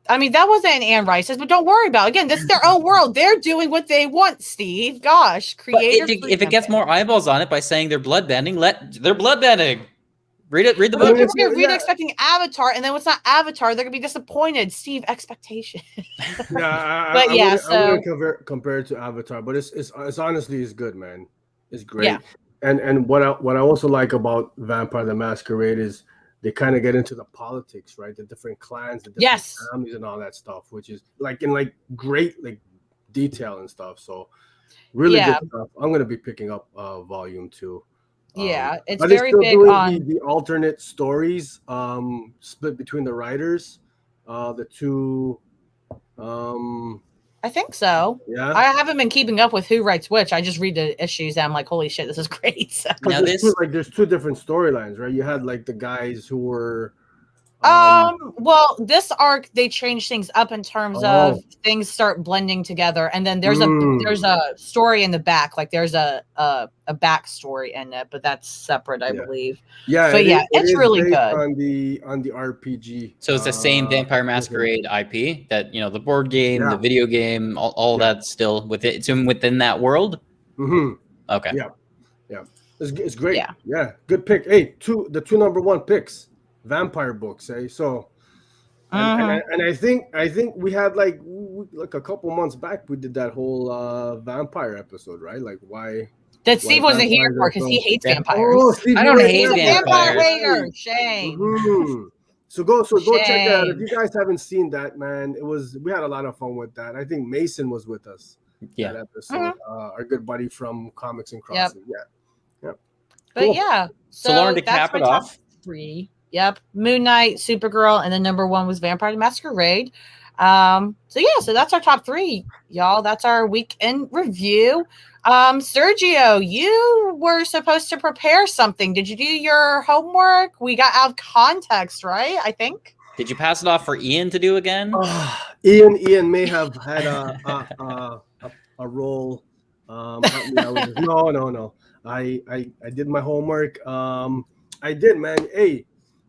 S1: I mean, that wasn't Anne Rice's, but don't worry about it. Again, this is their own world. They're doing what they want, Steve. Gosh, creators.
S3: If it gets more eyeballs on it by saying they're blood bending, they're blood bending. Read the book.
S1: People are really expecting Avatar, and then when it's not Avatar, they're gonna be disappointed. Steve, expectation.
S2: I wouldn't compare it to Avatar, but it's honestly it's good, man. It's great.
S1: Yeah.
S2: And what I also like about Vampire the Masquerade is they kind of get into the politics, right? The different clans, the different families, and all that stuff, which is like in like great like detail and stuff. So really good stuff. I'm gonna be picking up volume 2.
S1: Yeah, it's
S2: are
S1: very
S2: they still
S1: big
S2: doing
S1: on
S2: the alternate stories, split between the writers, the two.
S1: I think so.
S2: Yeah,
S1: I haven't been keeping up with who writes which. I just read the issues and I'm like, holy shit, this is great. So.
S3: Now
S2: there's two different storylines, right? You had like the guys who were.
S1: Well, this arc they changed things up in terms of things start blending together, and then there's a story in the back, like there's a backstory in it, but that's separate, I believe.
S2: Yeah,
S1: but it's really good
S2: on the RPG.
S3: So it's the same Vampire Masquerade IP that the board game, the video game, all that's still within. It's within that world. Okay.
S2: Yeah, it's great. Yeah, good pick. Hey, the two number 1 picks. Vampire books, so and I think we had like a couple months back we did that whole vampire episode, right? Like why
S1: Steve wasn't here for because he hates vampires.
S3: I don't hate
S1: vampire hater. Shame.
S2: So go check that out. If you guys haven't seen that, man, we had a lot of fun with that. I think Mason was with us that episode. Our good buddy from Comics and Crossing. Yep.
S1: But cool.
S3: So Lauren, to cap it off,
S1: 3. Yep, Moon Knight, Supergirl, and then number 1 was Vampire the Masquerade. So that's our top 3, y'all. That's our weekend review. Sergio, you were supposed to prepare something. Did you do your homework? We got out of context, right? I think.
S3: Did you pass it off for Ian to do again?
S2: Ian may have had a role. No. I did my homework. I did, man. Hey.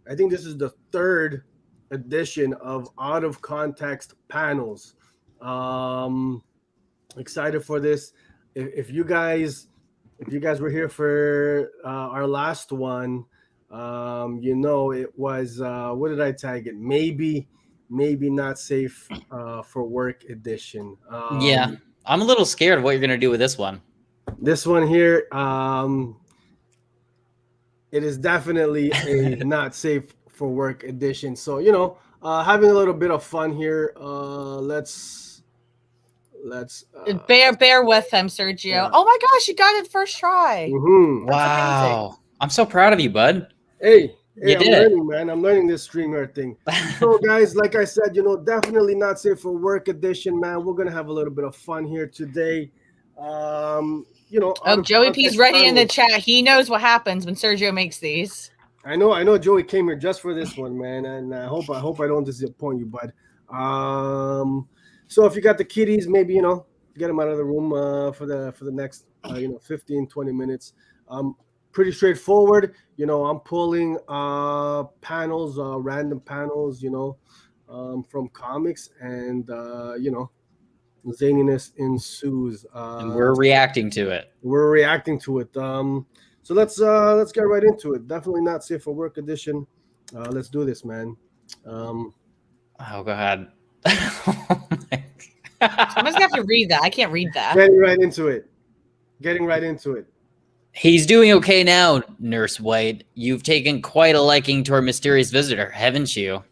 S2: I think this is the 3rd edition of Out of Context panels. Excited for this. If you guys were here for our last one, it was what did I tag it? Maybe not safe for work edition.
S3: I'm a little scared of what you're gonna do with this one.
S2: This one here. It is definitely a not safe for work edition. So, having a little bit of fun here. Let's
S1: bear with him, Sergio. Yeah. Oh my gosh, you got it first try.
S3: Wow. I'm so proud of you, bud.
S2: Hey, Hey,
S3: You
S2: I'm
S3: did it.
S2: learning, man. I'm learning this StreamYard thing. So, guys, like I said, definitely not safe for work edition, man. We're gonna have a little bit of fun here today.
S1: Oh,
S2: Out of
S1: Joey P's
S2: context
S1: ready in the
S2: panels.
S1: chat. He knows what happens when Sergio makes these.
S2: I know. Joey came here just for this one, man, and I hope I don't disappoint you, bud. So if you got the kiddies, maybe get them out of the room for the next 15, 20 minutes. Pretty straightforward. I'm pulling panels, random panels, from comics, and zaniness ensues.
S3: And we're reacting to it.
S2: We're reacting to it. So let's get right into it. Definitely not safe for work edition. Let's do this, man.
S3: Oh God.
S1: Someone's gonna have to read that. I can't read that.
S2: Getting right into it.
S3: He's doing okay now, Nurse White. You've taken quite a liking to our mysterious visitor, haven't you?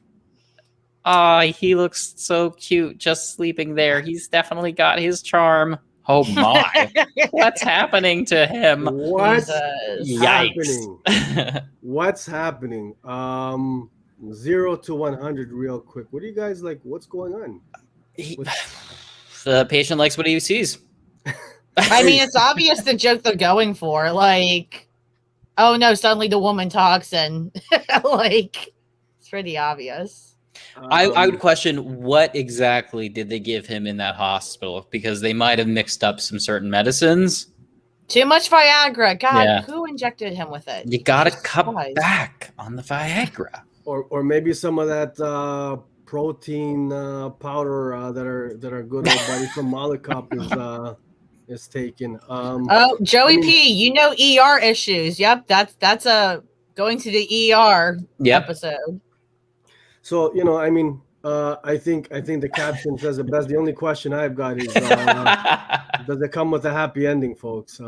S3: Ah, he looks so cute just sleeping there. He's definitely got his charm. Oh my. What's happening to him?
S2: What's
S3: Yikes.
S2: happening? What's happening? 0 to 100 real quick. What do you guys like? What's going on?
S3: The patient likes what he sees.
S1: I mean, it's obvious the joke they're going for. Like, oh no, suddenly the woman talks, and like, it's pretty obvious.
S3: I would question what exactly did they give him in that hospital, because they might have mixed up some certain medicines.
S1: Too much Viagra. God,
S3: Yeah.
S1: who injected him with it?
S3: You gotta
S1: Jesus
S3: cut
S1: Christ.
S3: back on the Viagra.
S2: Or maybe some of that protein powder that are good old buddy from Mollycop is taken.
S1: Oh, Joey P, ER issues. Yep, that's a going to the ER episode.
S2: So I think the caption says it best. The only question I've got is, does it come with a happy ending, folks?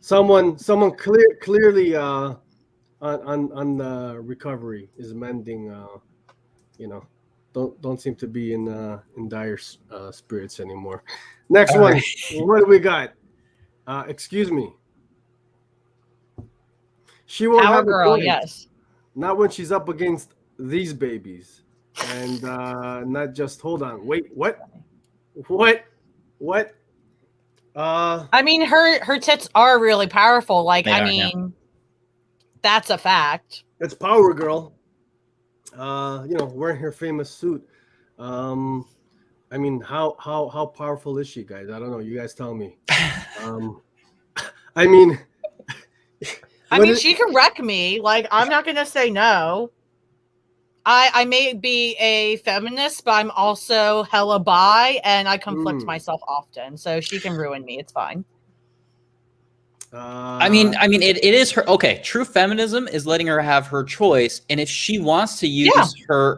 S2: Someone clearly on the recovery is mending. Don't seem to be in dire spirits anymore. Next one. Right. What do we got? Excuse me. She won't
S1: Power
S2: have
S1: girl,
S2: a choice.
S1: yes.
S2: Not when she's up against these babies, and not just. Hold on. Wait. What?
S1: I mean, her tits are really powerful. Like, that's a fact.
S2: It's Power Girl. Wearing her famous suit. I mean, how powerful is she, guys? I don't know. You guys tell me. I mean,
S1: she can wreck me. Like, I'm not gonna say no. I may be a feminist, but I'm also hella bi, and I conflict myself often. So she can ruin me. It's fine.
S3: I mean, it is her. Okay, true feminism is letting her have her choice, and if she wants to use her,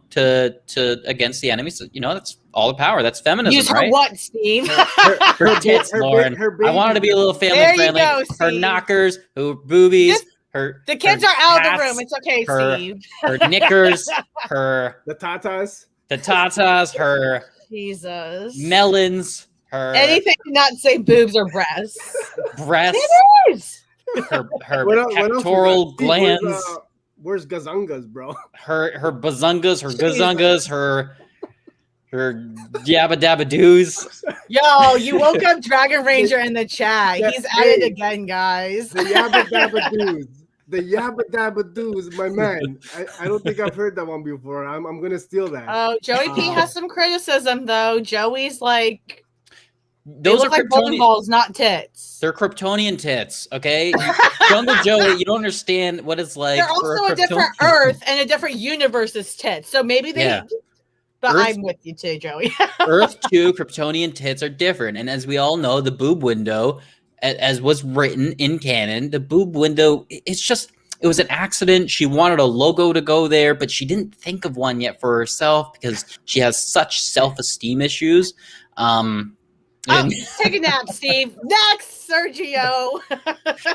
S3: to against the enemies, that's all the power. That's feminism.
S1: Use her
S3: right?
S1: what, Steve?
S3: her tits, Lauren. I want her to be a little family friendly.
S1: Go,
S3: her knockers, her boobies.
S1: The kids are out of the room. It's okay, Steve.
S3: Her knickers,
S2: the tatas,
S3: her
S1: Jesus
S3: melons, her
S1: anything to not say boobs or breasts.
S3: It is. Her pectoral glands.
S2: Where's gazungas, bro?
S3: Her bazungas, her gazungas, her yabba dabba doos.
S1: Yo, you woke up Dragon Ranger in the chat. He's at it again, guys.
S2: The yabba dabba doos. The yabba dabba doos, my man. I don't think I've heard that one before. I'm gonna steal that.
S1: Oh, Joey P has some criticism though. Joey's like,
S3: those are
S1: like bowling balls, not tits.
S3: They're Kryptonian tits, okay? Jungle Joey, you don't understand what it's like.
S1: They're also a different Earth and a different universe's tits. So maybe they. Yeah. But I'm with you too, Joey.
S3: Earth 2 Kryptonian tits are different, and as we all know, the boob window, as was written in canon, the boob window, it was an accident. She wanted a logo to go there, but she didn't think of one yet for herself because she has such self-esteem issues.
S1: Take a nap, Steve. Next, Sergio.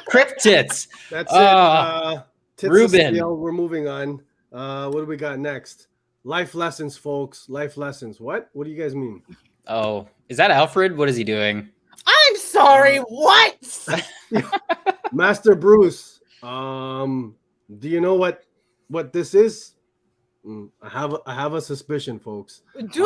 S3: Crypt tits.
S2: That's it. Tits
S3: Ruben.
S2: We're moving on. What do we got next? Life lessons, folks. Life lessons. What? What do you guys mean?
S3: Oh, is that Alfred? What is he doing?
S1: I'm sorry. What?
S2: Master Bruce. Do you know what this is? I have a suspicion, folks.
S1: Do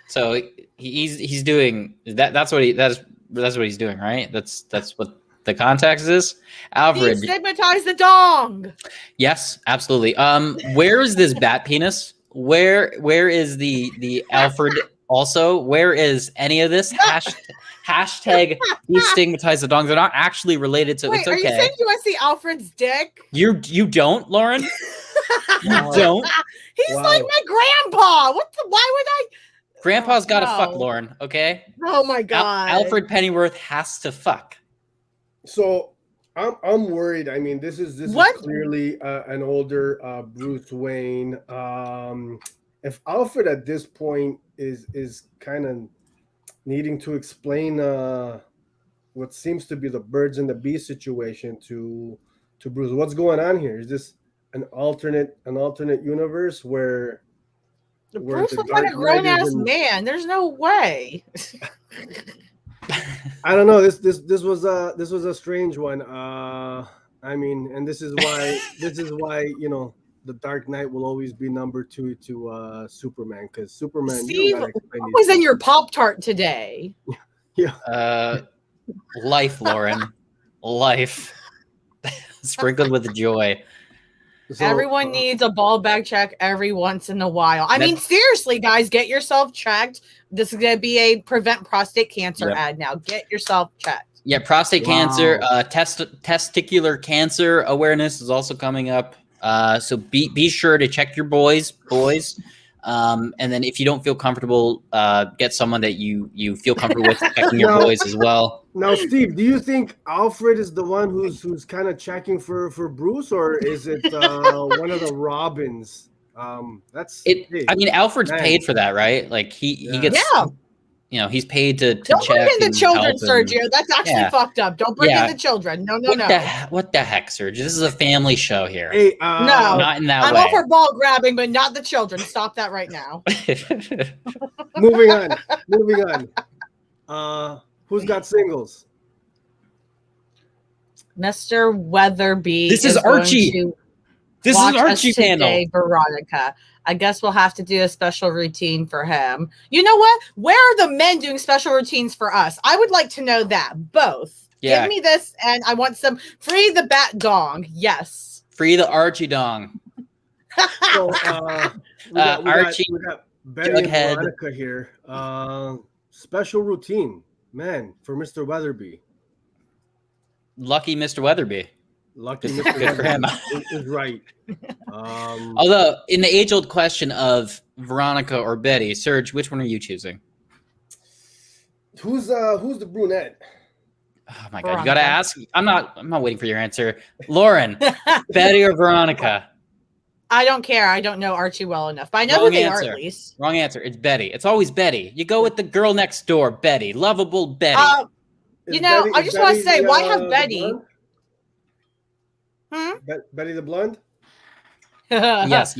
S3: So he's doing that. That's what he's doing, right? That's what the context is. Alfred,
S1: destigmatize the dong.
S3: yes, absolutely. Where is this bat penis? Where is the Alfred? Also, where is any of this? Hashtag destigmatize the dong. They're not actually related, so
S1: Wait,
S3: it's
S1: are you
S3: okay.
S1: saying you want to see Alfred's dick?
S3: You don't, Lauren. You don't.
S1: He's like my grandpa. Why would I?
S3: Grandpa's got to
S1: no.
S3: fuck Lauren. Okay.
S1: Oh my god.
S3: Alfred Pennyworth has to fuck.
S2: So I'm worried. I mean, this is clearly an older Bruce Wayne. If Alfred at this point is kind of needing to explain what seems to be the birds and the bees situation to Bruce, what's going on here? Is this an alternate universe where
S1: Bruce looks like a grown ass man? There's no way.
S2: I don't know. This was a strange one. I mean, and this is why the Dark Knight will always be number 2 to Superman, because Superman.
S1: Steve, what was in your Pop-Tart today?
S2: Yeah.
S3: Life, Lauren. Life. Sprinkled with joy.
S1: So, everyone needs a ball bag check every once in a while. I mean, seriously, guys, get yourself checked. This is going to be a prevent prostate cancer ad now. Get yourself checked.
S3: Yeah, prostate cancer, testicular cancer awareness is also coming up. So be sure to check your boys. And then if you don't feel comfortable, get someone that you feel comfortable with checking your boys as well.
S2: Now, Steve, do you think Alfred is the one who's kind of checking for Bruce, or is it one of the Robins? That's it.
S3: I mean, Alfred's paid for that, right? Like he gets. Yeah. He's paid to
S1: don't
S3: check.
S1: Don't bring in the children, Sergio. That's actually fucked up. Don't bring in the children. No.
S3: What the heck, Sergio? This is a family show here.
S2: Hey,
S1: no,
S3: not in that way.
S1: I'm all for ball grabbing, but not the children. Stop that right now.
S2: Moving on. Who's got singles?
S1: Mr. Weatherby.
S3: This is Archie. This is Archie panel.
S1: Veronica. I guess we'll have to do a special routine for him. You know what? Where are the men doing special routines for us? I would like to know that. Both. Yeah. Give me this, and I want some. Free the bat dong. Yes.
S3: Free the Archie dong.
S2: So,
S3: Archie.
S2: We got Betty and Veronica here. Special routine, man, for Mr. Weatherby.
S3: Lucky Mr. Weatherby.
S2: Lucky Mr. Good for him. Is right.
S3: Although, in the age-old question of Veronica or Betty, Serge, which one are you choosing?
S2: Who's the brunette?
S3: Oh my God! You gotta ask. I'm not waiting for your answer, Lauren. Betty or Veronica?
S1: I don't care. I don't know Archie well enough, but I know who they are at least.
S3: Wrong answer. It's Betty. It's always Betty. You go with the girl next door, Betty. Lovable Betty.
S1: I just want to say, why have Betty?
S2: Betty the Blonde?
S3: Yes.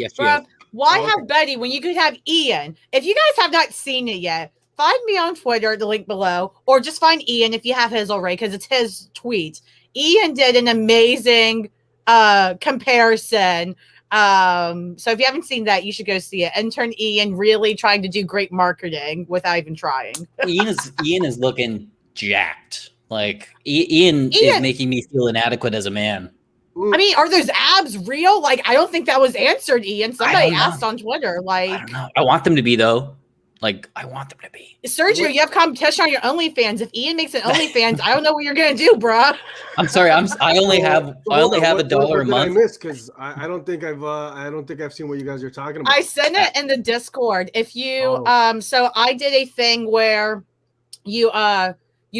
S1: Why have Betty when you could have Ian? If you guys have not seen it yet, find me on Twitter, the link below, or just find Ian if you have his already, because it's his tweet. Ian did an amazing comparison. So if you haven't seen that, you should go see it. Intern Ian really trying to do great marketing without even trying.
S3: Ian is looking jacked. Like Ian is making me feel inadequate as a man.
S1: I mean, are those abs real? Like, I don't think that was answered, Ian. Somebody asked on Twitter. Like,
S3: I don't know. I want them to be, though. Like, I want them to be.
S1: Sergio, you have competition on your OnlyFans. If Ian makes an OnlyFans, I don't know what you're gonna do, bruh.
S3: I'm sorry. I only have $1 a month.
S2: I missed because I don't think I've seen what you guys are talking about.
S1: I sent it in the Discord. If you so I did a thing where you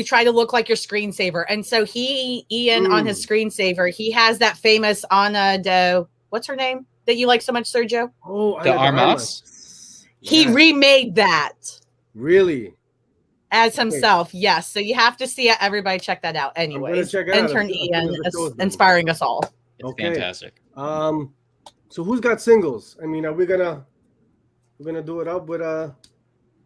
S1: try to look like your screensaver, and so Ian on his screensaver, he has that famous Ana de what's her name that you like so much, Sergio?
S2: Oh,
S3: de Armas.
S1: He remade that.
S2: Really?
S1: As himself, yes. So you have to see it. Everybody check that out. Anyways, intern Ian is inspiring us all.
S3: It's fantastic.
S2: So who's got singles? I mean, we're gonna do it up with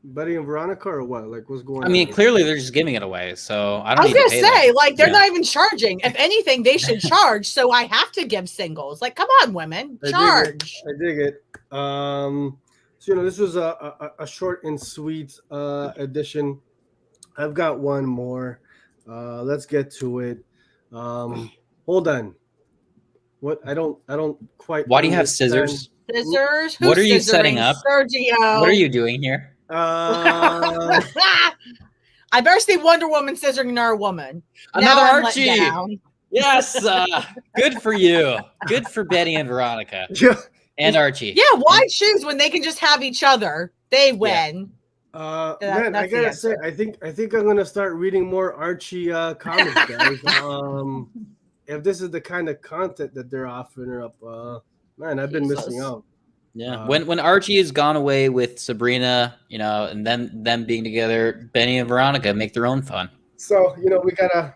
S2: Betty and Veronica or what? Like, what's going on?
S3: I mean, clearly they're just giving it away, so I
S1: I
S3: don't
S1: was
S3: need to
S1: gonna
S3: pay
S1: say,
S3: them.
S1: like, they're
S3: Yeah.
S1: not even charging. If anything, they should charge. So I have to give singles. Like, come on, women, charge.
S2: I dig it. So this was a short and sweet edition. I've got one more. Let's get to it. Hold on. What I don't quite.
S3: Why do you have
S2: understand.
S3: scissors?
S1: Scissors.
S3: What
S1: Who's
S3: are you setting
S1: scissoring?
S3: up?
S1: Sergio.
S3: What are you doing here?
S2: Uh,
S1: I better see Wonder Woman scissoring another woman.
S3: Another
S1: Now I'm let
S3: Archie.
S1: down.
S3: Yes, good for you. Good for Betty and Veronica
S2: yeah.
S3: and Archie.
S1: Yeah, why choose when they can just have each other? They win.
S2: Man, I
S1: that's the
S2: gotta say,
S1: answer.
S2: I think I'm gonna start reading more Archie comics, guys. If this is the kind of content that they're offering up, man, I've been missing out.
S3: Yeah, when Archie has gone away with Sabrina, and then them being together, Benny and Veronica make their own fun.
S2: So we gotta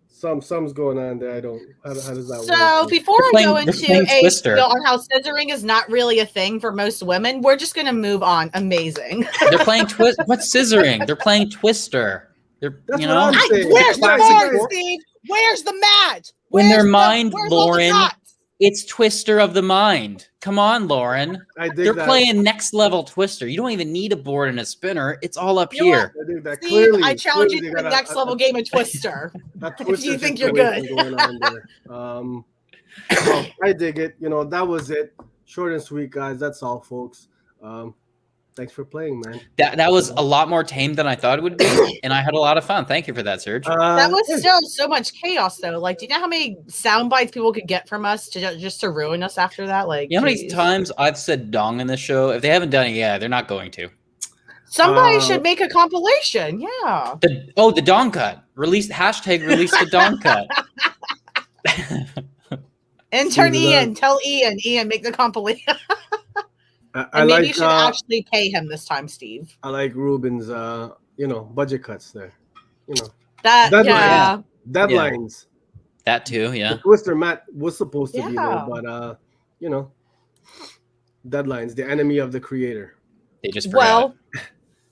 S2: something's going on there. I don't. How does that work?
S1: So before I go into a
S3: Twister.
S1: spiel on how scissoring is not really a thing for most women, we're just gonna move on. Amazing.
S3: They're playing Twist. What's scissoring? They're playing Twister. They're
S2: That's what I'm saying.
S1: Where's the
S2: Classic
S1: board, Steve? Where's the mat?
S3: In their
S1: Where's
S3: mind,
S1: where's all the
S3: Lauren.
S1: dots?
S3: It's Twister of the mind. Come on, Lauren.
S2: I dig
S3: They're
S2: that.
S3: playing next level Twister. You don't even need a board and a spinner. It's all up
S1: You know
S3: here.
S2: I dig that.
S1: Steve,
S2: Clearly,
S1: I challenge
S2: clearly
S1: you
S2: they
S1: to the
S2: got
S1: next level game of Twister.
S2: if
S1: you think you're good.
S2: Going on there. Well, I dig it. That was it. Short and sweet, guys. That's all, folks. Thanks for playing, man.
S3: That was a lot more tame than I thought it would be, and I had a lot of fun. Thank you for that, Serge.
S1: That was still so much chaos, though. Like, do you know how many sound bites people could get from us just to ruin us after that? Like,
S3: you know how many times I've said dong in this show? If they haven't done it yet, they're not going to.
S1: Somebody should make a compilation. Yeah.
S3: The dong cut. Release the dong cut.
S1: Intern Ian, tell Ian, make the compilation.
S2: I
S1: maybe
S2: like,
S1: you should actually pay him this time, Steve.
S2: I like Ruben's, budget cuts there.
S1: Yeah.
S2: Deadlines.
S3: That too, yeah.
S2: The Twister mat was supposed to be there,
S1: Yeah.
S2: but deadlines, the enemy of the creator.
S3: They just forgot.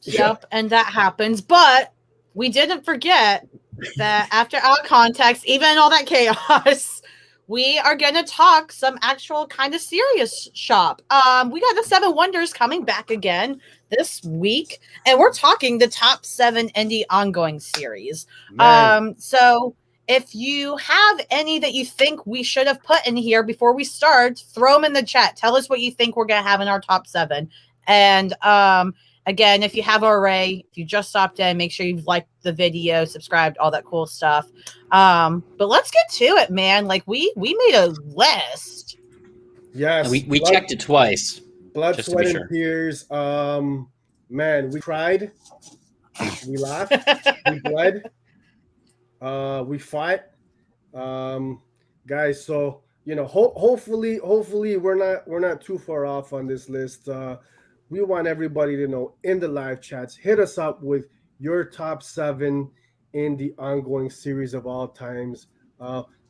S1: Yep, and that happens. But we didn't forget that after our context, even in all that chaos, we are going to talk some actual kind of serious shop. We got the 7 Wonders coming back again this week, and we're talking the top 7 indie ongoing series. So if you have any that you think we should have put in here before we start, throw them in the chat. Tell us what you think we're going to have in our top 7. And again, if you have already, if you just stopped in, make sure you've liked the video, subscribed, all that cool stuff. But let's get to it, man. Like we made a list.
S2: Yes,
S3: we checked it twice.
S2: Blood,
S3: just
S2: sweat,
S3: to be
S2: and tears. Man, we cried, we laughed, we bled, we fought, guys. So hopefully we're not too far off on this list. We want everybody to know in the live chats, hit us up with your top 7 in the ongoing series of all times.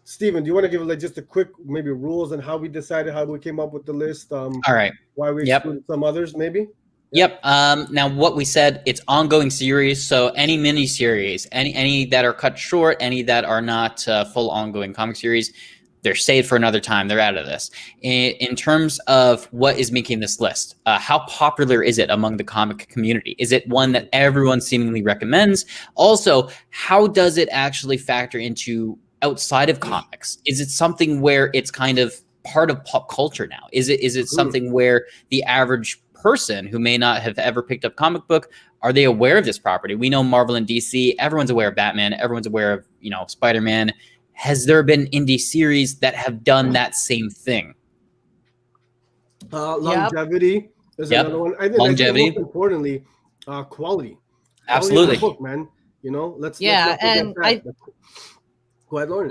S2: Steven, do you want to give just a quick maybe rules on how we decided how we came up with the list?
S3: All right.
S2: Why we excluded some others, maybe?
S3: Yep. Now, what we said, it's ongoing series. So any mini series, any that are cut short, any that are not full ongoing comic series, they're saved for another time. They're out of this. In terms of what is making this list, how popular is it among the comic community? Is it one that everyone seemingly recommends? Also, how does it actually factor into outside of comics? Is it something where it's kind of part of pop culture now? Is it something where the average person who may not have ever picked up comic book, are they aware of this property? We know Marvel and DC, everyone's aware of Batman, everyone's aware of, Spider-Man. Has there been indie series that have done that same thing?
S2: Longevity is another one. I think
S3: longevity.
S2: Most importantly, quality.
S3: Absolutely.
S2: Quality of the book, man. Let's
S1: Go ahead, Lauren.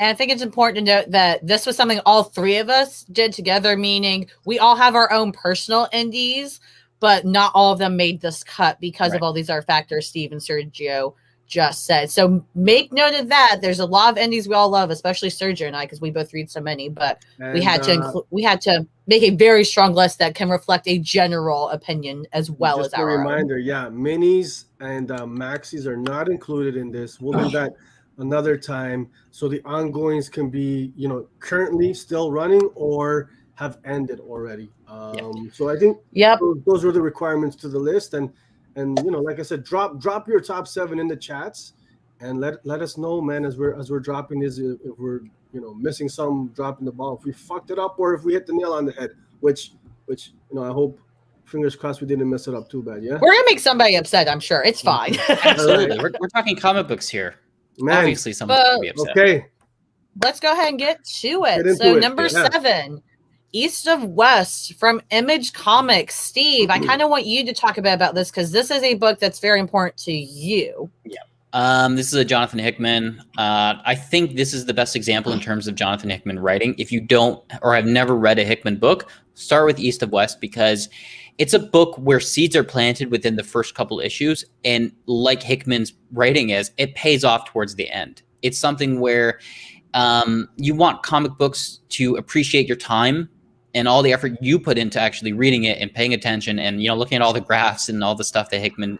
S1: I think it's important to note that this was something all 3 of us did together, meaning we all have our own personal indies, but not all of them made this cut because of all these other factors Steve and Sergio just said. So make note of that. There's a lot of indies we all love, especially Sergio and I, because we both read so many. But we had to make a very strong list that can reflect a general opinion as well as our
S2: reminder. Yeah, minis and maxis are not included in this. We'll do that another time. So the ongoings can be, currently still running or have ended already. So I think those were the requirements to the list. And like I said, drop your top 7 in the chats, and let us know, man, as we're dropping this, if we're missing some, dropping the ball, if we fucked it up, or if we hit the nail on the head. Which I hope, fingers crossed, we didn't mess it up too bad. Yeah,
S1: we're gonna make somebody upset. I'm sure it's fine.
S3: Absolutely, we're talking comic books here. Man, obviously, someone's gonna be upset.
S2: Okay,
S1: let's go ahead and get to it. So number 7. East of West from Image Comics. Steve, I kind of want you to talk about this because this is a book that's very important to you.
S3: Yeah. This is a Jonathan Hickman. I think this is the best example in terms of Jonathan Hickman writing. If you don't or have never read a Hickman book, start with East of West, because it's a book where seeds are planted within the first couple issues. And like Hickman's writing is, it pays off towards the end. It's something where you want comic books to appreciate your time and all the effort you put into actually reading it and paying attention and, looking at all the graphs and all the stuff that Hickman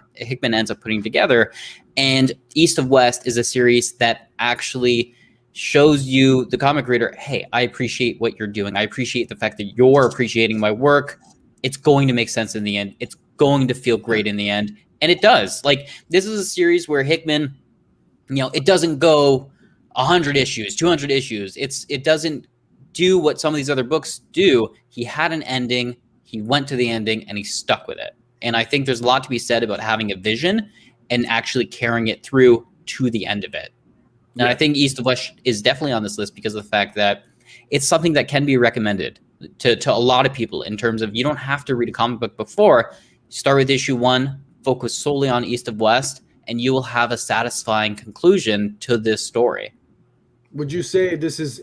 S3: ends up putting together. And East of West is a series that actually shows you, the comic reader, hey, I appreciate what you're doing. I appreciate the fact that you're appreciating my work. It's going to make sense in the end. It's going to feel great in the end. And it does. Like, this is a series where Hickman, it doesn't go 100 issues, 200 issues. It doesn't do what some of these other books do. He had an ending, he went to the ending, and he stuck with it. And I think there's a lot to be said about having a vision and actually carrying it through to the end of it. And I think East of West is definitely on this list because of the fact that it's something that can be recommended to a lot of people, in terms of, you don't have to read a comic book before. Start with issue 1, focus solely on East of West, and you will have a satisfying conclusion to this story.
S2: Would you say this is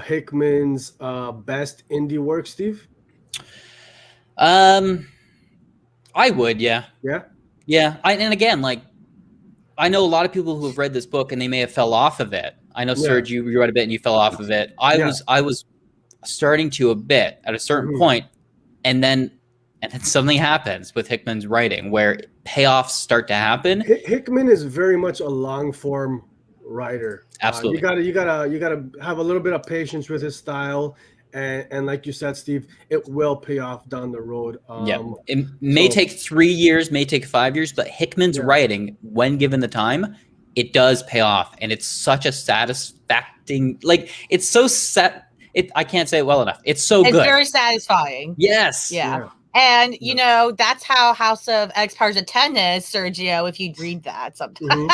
S2: Hickman's best indie work, Steve?
S3: I would, yeah.
S2: Yeah?
S3: Yeah. And again, like, I know a lot of people who have read this book and they may have fell off of it. I know, Serge, you read a bit and you fell off of it. I was starting to a bit at a certain point, and then something happens with Hickman's writing where payoffs start to happen.
S2: Hickman is very much a long form writer.
S3: Absolutely.
S2: You gotta have a little bit of patience with his style, and like you said, Steve, it will pay off down the road.
S3: It may take 3 years, may take 5 years, but Hickman's writing, when given the time, it does pay off, and it's such a satisfying, like, it's so set. I can't say it well enough. It's so good.
S1: It's very satisfying.
S3: Yes.
S1: Yeah. And, that's how House of X Powers of 10 is, Sergio, if you'd read that sometime.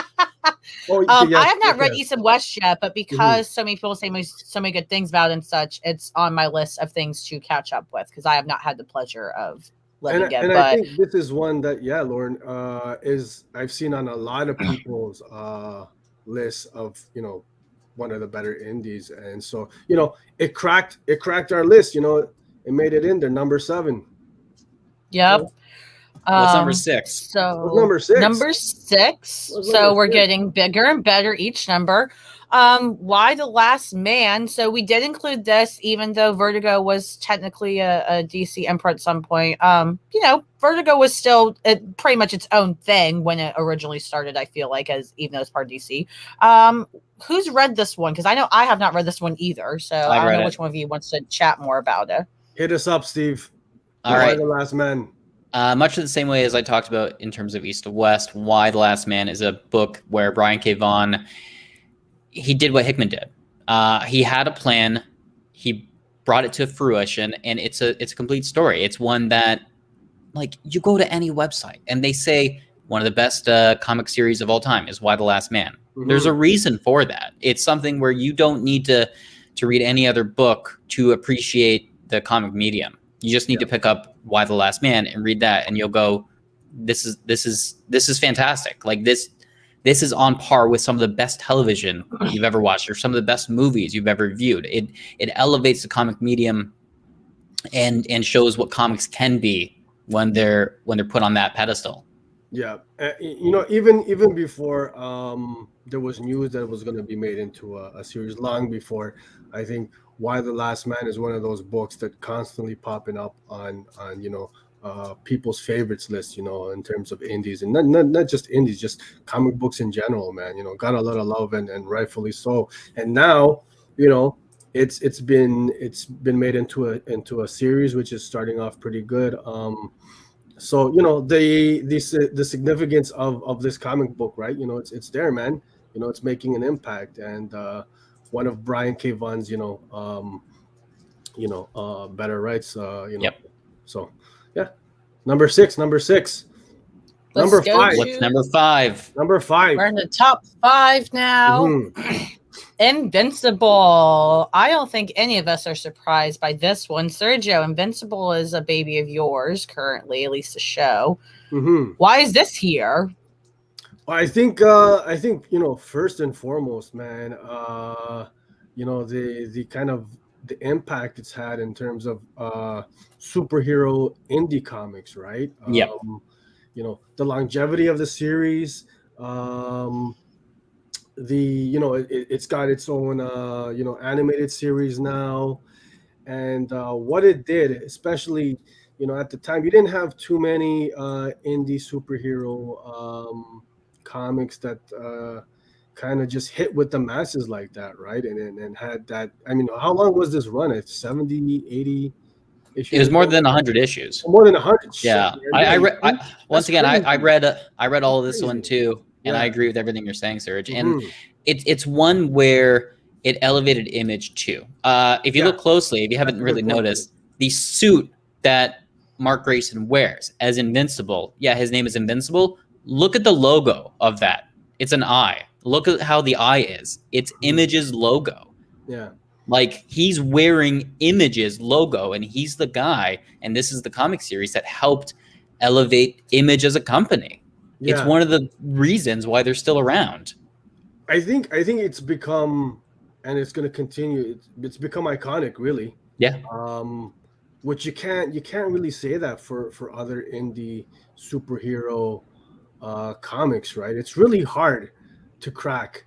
S1: I have not read East and West yet, but because so many people say so many good things about it and such, it's on my list of things to catch up with, because I have not had the pleasure of letting it.
S2: And I think this is one that, Lauren, is I've seen on a lot of people's lists of, one of the better indies. And so, it cracked our list, it made it in there, number 7.
S1: Yep.
S3: What's number 6?
S2: So number 6.
S1: So we're getting bigger and better each number. Y the Last Man. So we did include this, even though Vertigo was technically a DC imprint at some point. Vertigo was still pretty much its own thing when it originally started, I feel like, even though it's part of DC. Who's read this one? Because I know I have not read this one either. So I don't know which one of you wants to chat more about it.
S2: Hit us up, Steve.
S3: All right.
S2: The Last Man.
S3: Much of the same way as I talked about in terms of East of West, Y the Last Man is a book where Brian K. Vaughan, he did what Hickman did. He had a plan. He brought it to fruition, and it's a complete story. It's one that, like, you go to any website and they say one of the best comic series of all time is Y the Last Man. Mm-hmm. There's a reason for that. It's something where you don't need to read any other book to appreciate the comic medium. You just need to pick up Y the Last Man and read that, and you'll go, this is fantastic. Like, this is on par with some of the best television you've ever watched, or some of the best movies you've ever viewed. It elevates the comic medium and shows what comics can be when they're put on that pedestal.
S2: Yeah, you know, even before there was news that it was going to be made into a series, long before, I think Why the Last Man is one of those books that constantly popping up on people's favorites list. You know, in terms of indies, and not just indies, just comic books in general. Man, you know, got a lot of love, and rightfully so. And now, you know, it's been made into a series, which is starting off pretty good. So you know the significance of this comic book, right? You know, it's there, man. You know, it's making an impact, and one of Brian K. Vaughn's, better rights,
S3: Yep.
S2: so yeah. Number six,
S1: Let's
S2: number
S1: go
S2: five,
S3: What's
S1: to
S3: number 5?
S1: we're in the top 5 now.
S2: Mhm.
S1: Invincible. I don't think any of us are surprised by this one. Sergio, Invincible is a baby of yours currently, at least the show.
S2: Mhm.
S1: Why is this here?
S2: I think first and foremost, man, the kind of the impact it's had in terms of superhero indie comics, right?
S3: Yep.
S2: The longevity of the series, um, it's got its own animated series now, and what it did, especially at the time, you didn't have too many indie superhero comics that kind of just hit with the masses like that, right? And had that. I mean, how long was this run? It's 70, 80 issues.
S3: It was more than 100 issues.
S2: More than 100.
S3: Yeah,
S2: Shit,
S3: I
S2: man.
S3: read. Once again, I read all of this
S2: Crazy.
S3: one too, and I
S2: Yeah.
S3: agree with everything you're saying, Serge. And
S2: Mhm.
S3: it's one where it elevated Image too. If you
S2: Yeah.
S3: look closely, if you haven't
S2: That's a
S3: really
S2: good point.
S3: noticed, the suit that Mark Grayson wears as Invincible, yeah, his name is Invincible. Look at the logo of that. It's an eye. Look at how the eye is. It's Image's logo.
S2: Yeah.
S3: Like, he's wearing Image's logo, and he's the guy, and this is the comic series that helped elevate Image as a company. It's
S2: Yeah.
S3: one of the reasons why they're still around.
S2: I think it's become, and it's going to continue. It's become iconic, really.
S3: Yeah.
S2: Which you can't really say that for other indie superhero comics, right? It's really hard to crack,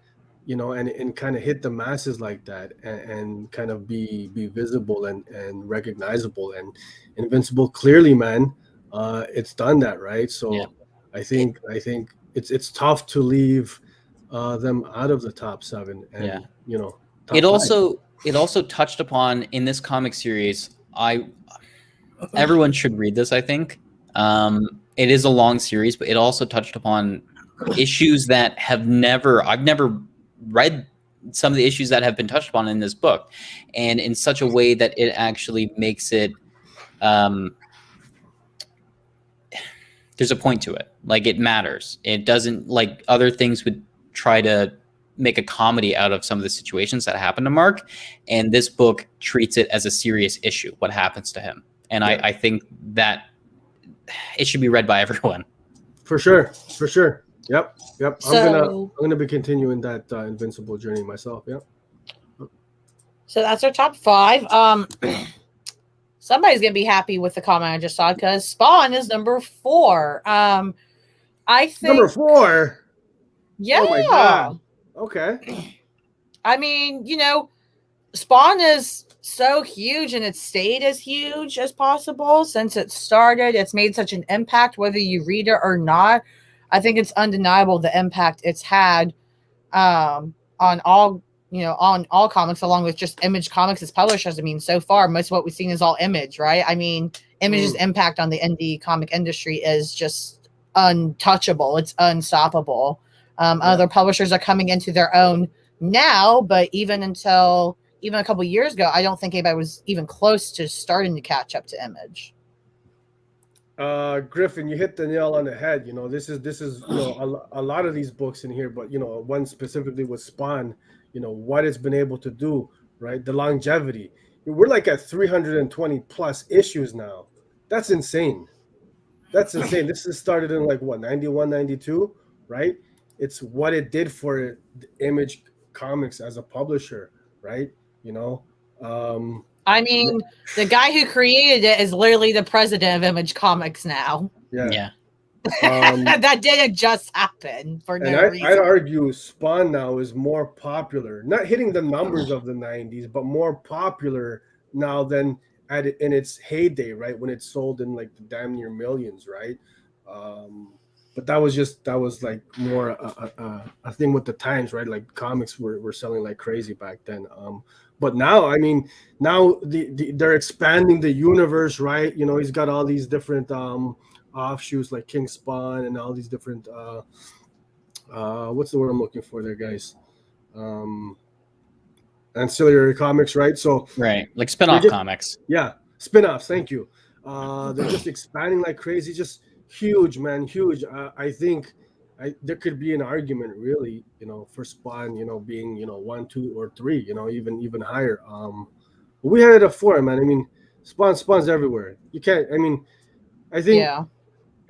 S2: and kind of hit the masses like that, and kind of be visible and recognizable. And Invincible, clearly, man, it's done that, right? So
S3: Yeah.
S2: I think it's tough to leave them out of the top 7, and
S3: Yeah.
S2: top
S3: It
S2: 5.
S3: also touched upon in this comic series. Everyone should read this, I think. It is a long series, but it also touched upon issues that I've never read some of the issues that have been touched upon in this book, and in such a way that it actually makes it there's a point to it. Like, it matters. It doesn't, like other things would try to make a comedy out of some of the situations that happen to Mark, and this book treats it as a serious issue, what happens to him. And
S2: Yeah.
S3: I think that it should be read by everyone.
S2: For sure. Yep.
S1: So-
S2: I'm gonna be continuing that Invincible journey myself. Yep.
S1: So that's our top 5. Somebody's gonna be happy with the comment I just saw because Spawn is number 4. I think
S2: Number 4.
S1: Yeah.
S2: Oh my God. Okay.
S1: I mean, Spawn is so huge, and it's stayed as huge as possible since it started. It's made such an impact, whether you read it or not. I think it's undeniable the impact it's had on all comics, along with just Image Comics as publishers. I mean, so far, most of what we've seen is all Image, right? I mean, Image's impact on the indie comic industry is just untouchable. It's unstoppable. Other publishers are coming into their own now, but even a couple years ago, I don't think anybody was even close to starting to catch up to Image.
S2: Griffin, you hit the nail on the head. This is a lot of these books in here, but one specifically with Spawn. What it's been able to do, right? The longevity. We're like at 320 plus issues now. That's insane. This is started in like what, 91, 92, right? It's what it did for Image Comics as a publisher, right?
S1: I mean, the guy who created it is literally the president of Image Comics now.
S2: Yeah.
S1: That didn't just happen for
S2: And
S1: no
S2: I'd
S1: reason.
S2: argue Spawn now is more popular, not hitting the numbers of the 90s, but more popular now than in its heyday, right? When it sold in like the damn near millions, right? But that was like more a thing with the times, right? Like comics were selling like crazy back then. But now, I mean, now they're expanding the universe, right? You know, he's got all these different offshoots like King Spawn and all these different what's the word I'm looking for there, guys? Ancillary comics, right? So
S3: Right, like spin-off comics.
S2: Yeah, spin-offs. Thank you. They're just expanding like crazy, just huge, man, huge. I think there could be an argument, really, you know, for Spawn, you know, being 1, 2, or 3, you know, even higher. We had it at 4, man. I mean, Spawn's everywhere. You can't. I mean, I think.
S1: Yeah.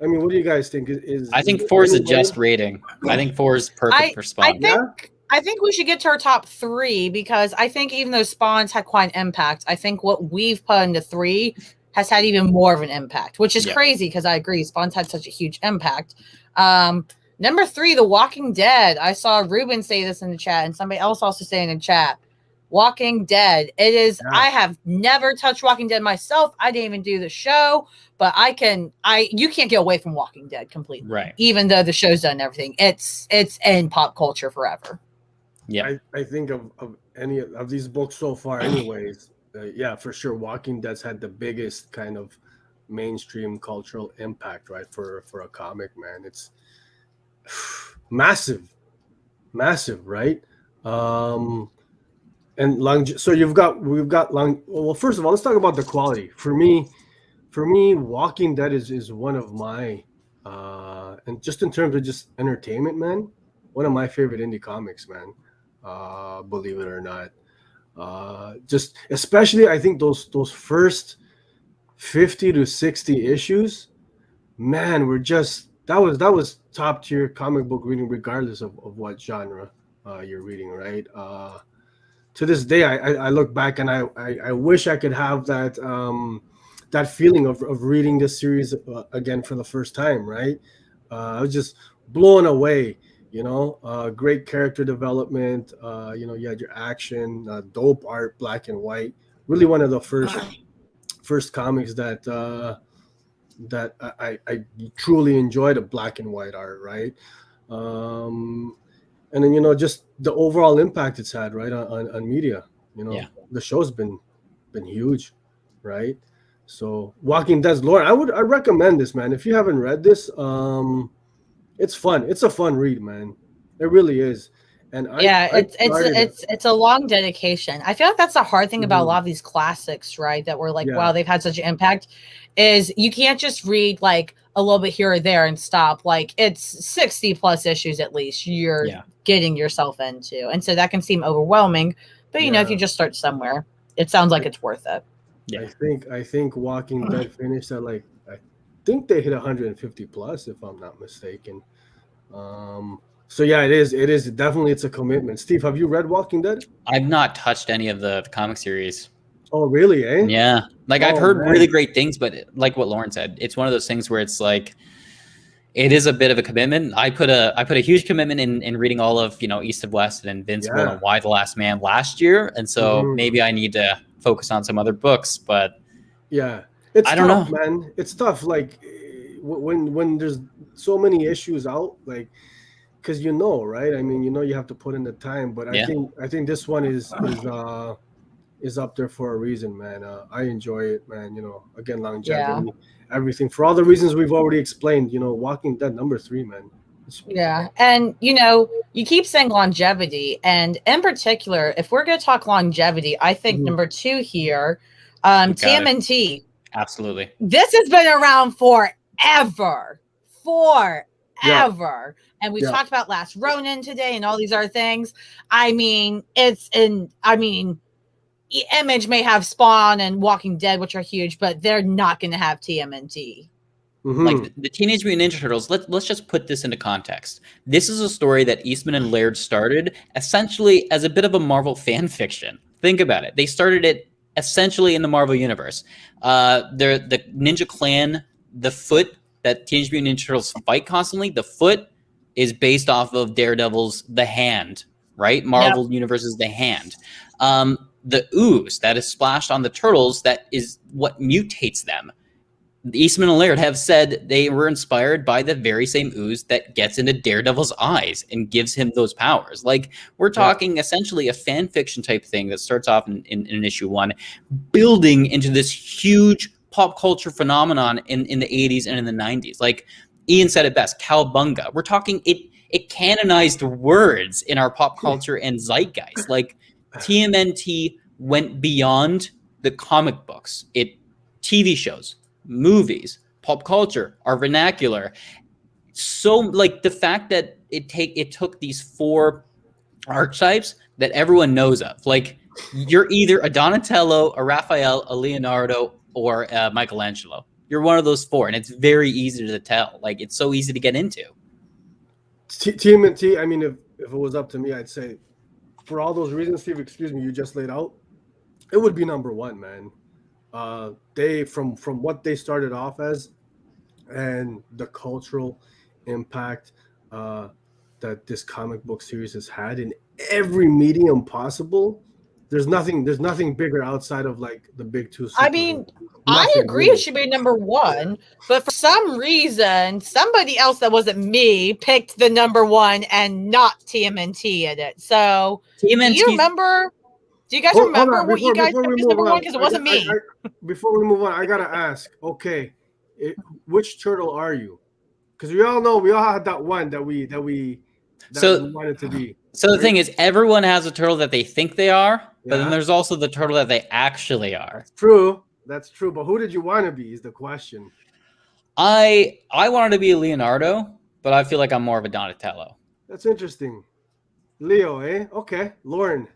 S2: I mean, what do you guys think?
S3: I think 4 is a just rating. I think 4 is perfect for Spawn.
S1: I think we should get to our top 3 because I think even though Spawn's had quite an impact, I think what we've put into 3 has had even more of an impact, which is crazy because I agree Spawn's had such a huge impact. Number 3, The Walking Dead. I saw Ruben say this in the chat and somebody else also say in the chat. Walking Dead. It is. Yeah. I have never touched Walking Dead myself. I didn't even do the show, but you can't get away from Walking Dead completely.
S3: Right.
S1: Even though the show's done everything, it's in pop culture forever.
S2: Yeah. I think of any of these books so far, anyways. Yeah, for sure. Walking Dead's had the biggest kind of mainstream cultural impact, right? For a comic, man, it's massive, right? And so we've got long. Well, first of all, let's talk about the quality. For me, Walking Dead is one of my, and just in terms of just entertainment, man, one of my favorite indie comics, man. Believe it or not, just especially I think those first 50 to 60 issues, man, were just that was top tier comic book reading, regardless of what genre you're reading, right? To this day, I look back and I wish I could have that that feeling of reading this series again for the first time, right? I was just blown away, you know. Great character development, you know, you had your action, dope art, black and white. Really one of the first comics that I truly enjoyed a black and white art, right? And then, you know, just the overall impact it's had, right, on media. You know, the show's been huge, right? So Walking Dead's lore, I recommend this, man. If you haven't read this, it's fun. It's a fun read, man. It really is. And
S1: it's a long dedication. I feel like that's the hard thing about a lot of these classics, right? That were like, wow, they've had such an impact. Is you can't just read like a little bit here or there and stop. Like it's 60 plus issues at least you're getting yourself into, and so that can seem overwhelming. But you know, if you just start somewhere, it sounds like it's worth it.
S2: Yeah. I think Walking Dead finished at like, I think they hit 150 plus, if I'm not mistaken. So yeah, it is definitely, it's a commitment. Steve, have you read Walking Dead?
S3: I've not touched any of the comic series.
S2: Oh, really? Eh?
S3: Yeah, like I've heard really great things, but like what Lauren said, it's one of those things where it's like, it is a bit of a commitment. I put a huge commitment in reading all of, you know, East of West and Invincible and Why the Last Man last year, and so maybe I need to focus on some other books. But
S2: it's
S3: I don't know,
S2: man. It's tough. Like when there's so many issues out, like, because you know, right? I mean, you know, you have to put in the time. But I think this one is up there for a reason, man. I enjoy it, man. You know, again, longevity, everything, for all the reasons we've already explained. You know, Walking Dead number 3, man.
S1: And you know, you keep saying longevity, and in particular, if we're going to talk longevity, I think number 2 here, TMNT.
S3: Absolutely,
S1: this has been around forever. And we talked about Last Ronin today and all these other things. I mean, Image may have Spawn and Walking Dead, which are huge, but they're not going to have TMNT.
S3: Like the Teenage Mutant Ninja Turtles, let's just put this into context. This is a story that Eastman and Laird started essentially as a bit of a Marvel fan fiction. Think about it. They started it essentially in the Marvel universe. The Ninja Clan, the Foot that Teenage Mutant Ninja Turtles fight constantly, the foot is based off of Daredevil's The Hand, right? Marvel Universe's The Hand. The ooze that is splashed on the turtles, that is what mutates them. Eastman and Laird have said they were inspired by the very same ooze that gets into Daredevil's eyes and gives him those powers. Like, we're talking essentially a fan fiction type thing that starts off in issue 1, building into this huge pop culture phenomenon in the 80s and in the 90s. Like, Ian said it best, cowbunga. We're talking, it canonized words in our pop culture and zeitgeist. Like, TMNT went beyond the comic books. TV shows, movies, pop culture, our vernacular. So, like, the fact that it took these 4 archetypes that everyone knows of. Like, you're either a Donatello, a Raphael, a Leonardo, or Michelangelo. You're one of those 4, and it's very easy to tell. Like, it's so easy to get into.
S2: TMNT, I mean, if it was up to me, I'd say, for all those reasons, Steve, excuse me, you just laid out, it would be number 1, man. They from what they started off as, and the cultural impact that this comic book series has had in every medium possible. There's nothing bigger outside of like the big 2.
S1: I mean, I agree really. It should be number 1, but for some reason, somebody else that wasn't me picked the number 1 and not TMNT in it. So, TMNT, do you guys remember what you guys picked as number 1? Because it wasn't me.
S2: Before we move on, I gotta ask. Okay, which turtle are you? Because we all had that one that we wanted to be.
S3: So the thing is, everyone has a turtle that they think they are, but then there's also the turtle that they actually are.
S2: True, that's true. But who did you want to be is the question.
S3: I wanted to be a Leonardo, but I feel like I'm more of a Donatello.
S2: That's interesting. Leo, eh? Okay, Lauren.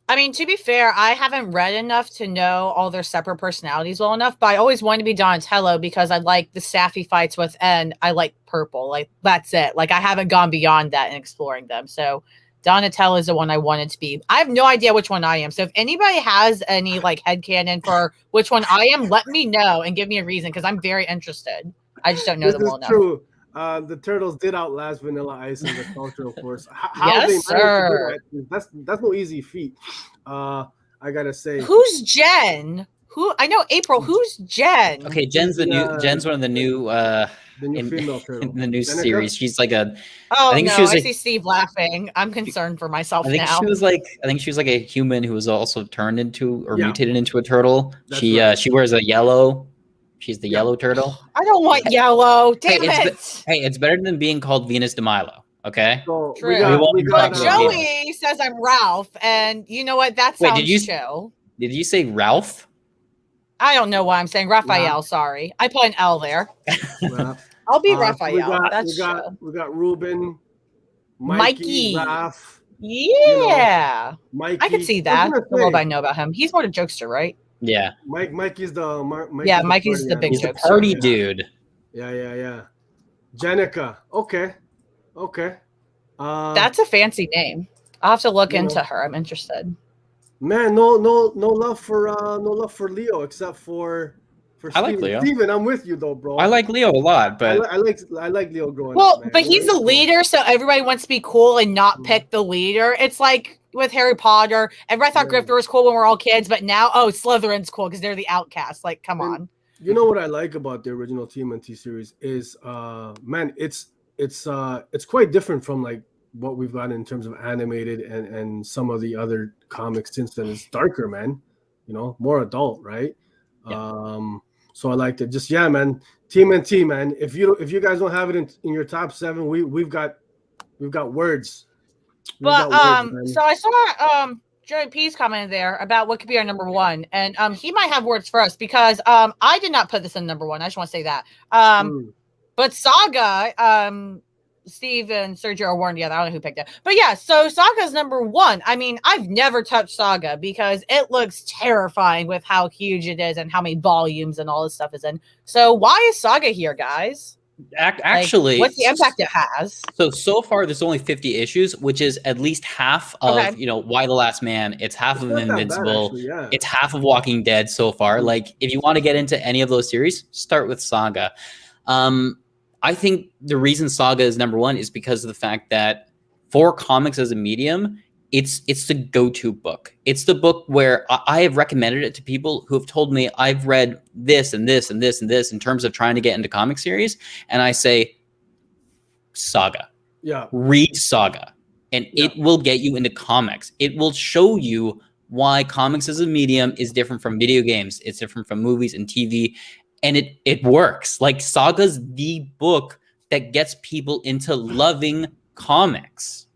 S1: I mean, to be fair, I haven't read enough to know all their separate personalities well enough, but I always wanted to be Donatello because I like the staffy fights with, and I like purple. Like, that's it. Like, I haven't gone beyond that in exploring them. So Donatello is the one I wanted to be. I have no idea which one I am. So if anybody has any like headcanon for which one I am, let me know and give me a reason, because I'm very interested. I just don't know them well enough.
S2: True. The Turtles did outlast Vanilla Ice in the cultural force.
S1: Yes, sir.
S2: That's no easy feat. I gotta say.
S1: Who's Jen? I know April. Who's Jen?
S3: Okay, Jen's one of the new
S2: female turtle
S3: in the new series. She's like a.
S1: I see Steve laughing. I'm concerned for myself now.
S3: I think she was like a human who was also turned into or mutated into a turtle. She wears a yellow. She's the yellow turtle.
S1: I don't want yellow. Damn it.
S3: It's better than being called Venus de Milo. Okay.
S2: So
S1: true. But Joey says I'm Ralph, and you know what? That sounds chill.
S3: Did you say Ralph?
S1: I don't know why I'm saying Raphael. Sorry, I put an L there. I'll be Raphael.
S2: We got Ruben, Mikey. Raph,
S1: yeah,
S2: Mikey.
S1: I can see that. The little I know about him. He's more the jokester, right?
S3: Yeah.
S2: Mikey's the
S1: Mikey's the big
S3: He's the party dude.
S2: Yeah. Jenica. Okay.
S1: That's a fancy name. I'll have to look into her. I'm interested.
S2: Man, no love for Leo except for
S3: I like Leo.
S2: Steven, I'm with you though, bro.
S3: I like Leo a lot, but
S2: I like Leo growing up.
S1: Well, but he's the leader, so everybody wants to be cool and not pick the leader. It's like with Harry Potter. Everybody thought Gryffindor was cool when we were all kids, but now Slytherin's cool because they're the outcasts. Like, come on.
S2: You know what I like about the original TMNT series is, man, it's quite different from like what we've got in terms of animated and some of the other comics since then. It's darker, man. You know, more adult, right? Yeah. So I liked it. Just man, TMNT, man. If you guys don't have it in your top 7, we've got words.
S1: So I saw Joey P's comment there about what could be our number 1, and he might have words for us because I did not put this in number 1. I just want to say that. But Saga, Steve and Sergio are worn together. I don't know who picked it. But yeah, so Saga's number 1. I mean, I've never touched Saga because it looks terrifying with how huge it is and how many volumes and all this stuff is in. So why is Saga here, guys?
S3: Actually,
S1: what's the impact it has?
S3: So far, there's only 50 issues, which is at least half of Why the Last Man. It's half of
S2: not that bad,
S3: Invincible.
S2: actually, yeah.
S3: It's half of Walking Dead so far. Like, if you want to get into any of those series, start with Saga. I think the reason Saga is number one is because of the fact that for comics as a medium, it's the go-to book. It's the book where I have recommended it to people who have told me I've read this and this and this and this in terms of trying to get into comic series, and I say, Saga.
S2: Yeah.
S3: Read Saga, and it will get you into comics. It will show you why comics as a medium is different from video games. It's different from movies and TV, and it works. Like, Saga's the book that gets people into loving comics.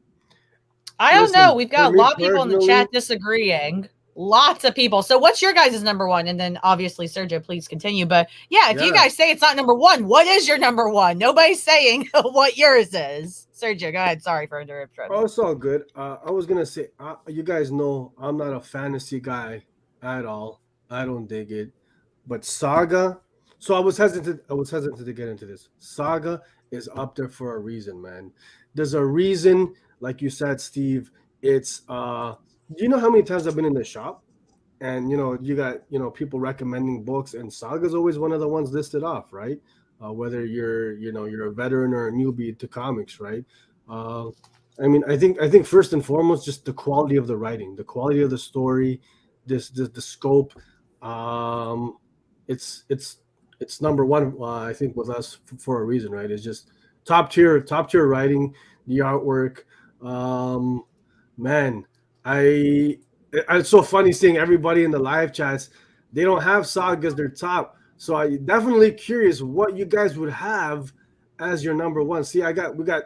S1: I don't know. We've got a lot of people in the chat disagreeing. Lots of people. So what's your guys' number one? And then obviously, Sergio, please continue. But yeah, if you guys say it's not number one, what is your number one? Nobody's saying what yours is. Sergio, go ahead. Sorry for interrupting.
S2: Oh, it's all good. I was going to say, you guys know I'm not a fantasy guy at all. I don't dig it. But Saga, so I was hesitant to get into this. Saga is up there for a reason, man. There's a reason, like you said, Steve, it's you know how many times I've been in the shop and you got people recommending books, and Saga's always one of the ones listed off, right? Whether you're a veteran or a newbie to comics, right? I mean, I think first and foremost, just the quality of the writing, the quality of the story, the scope. It's number one, I think, with us for a reason, right? It's just top tier writing, the artwork. Man, it's so funny seeing everybody in the live chats. They don't have Saga as their top, so I'm definitely curious what you guys would have as your number one. See, we got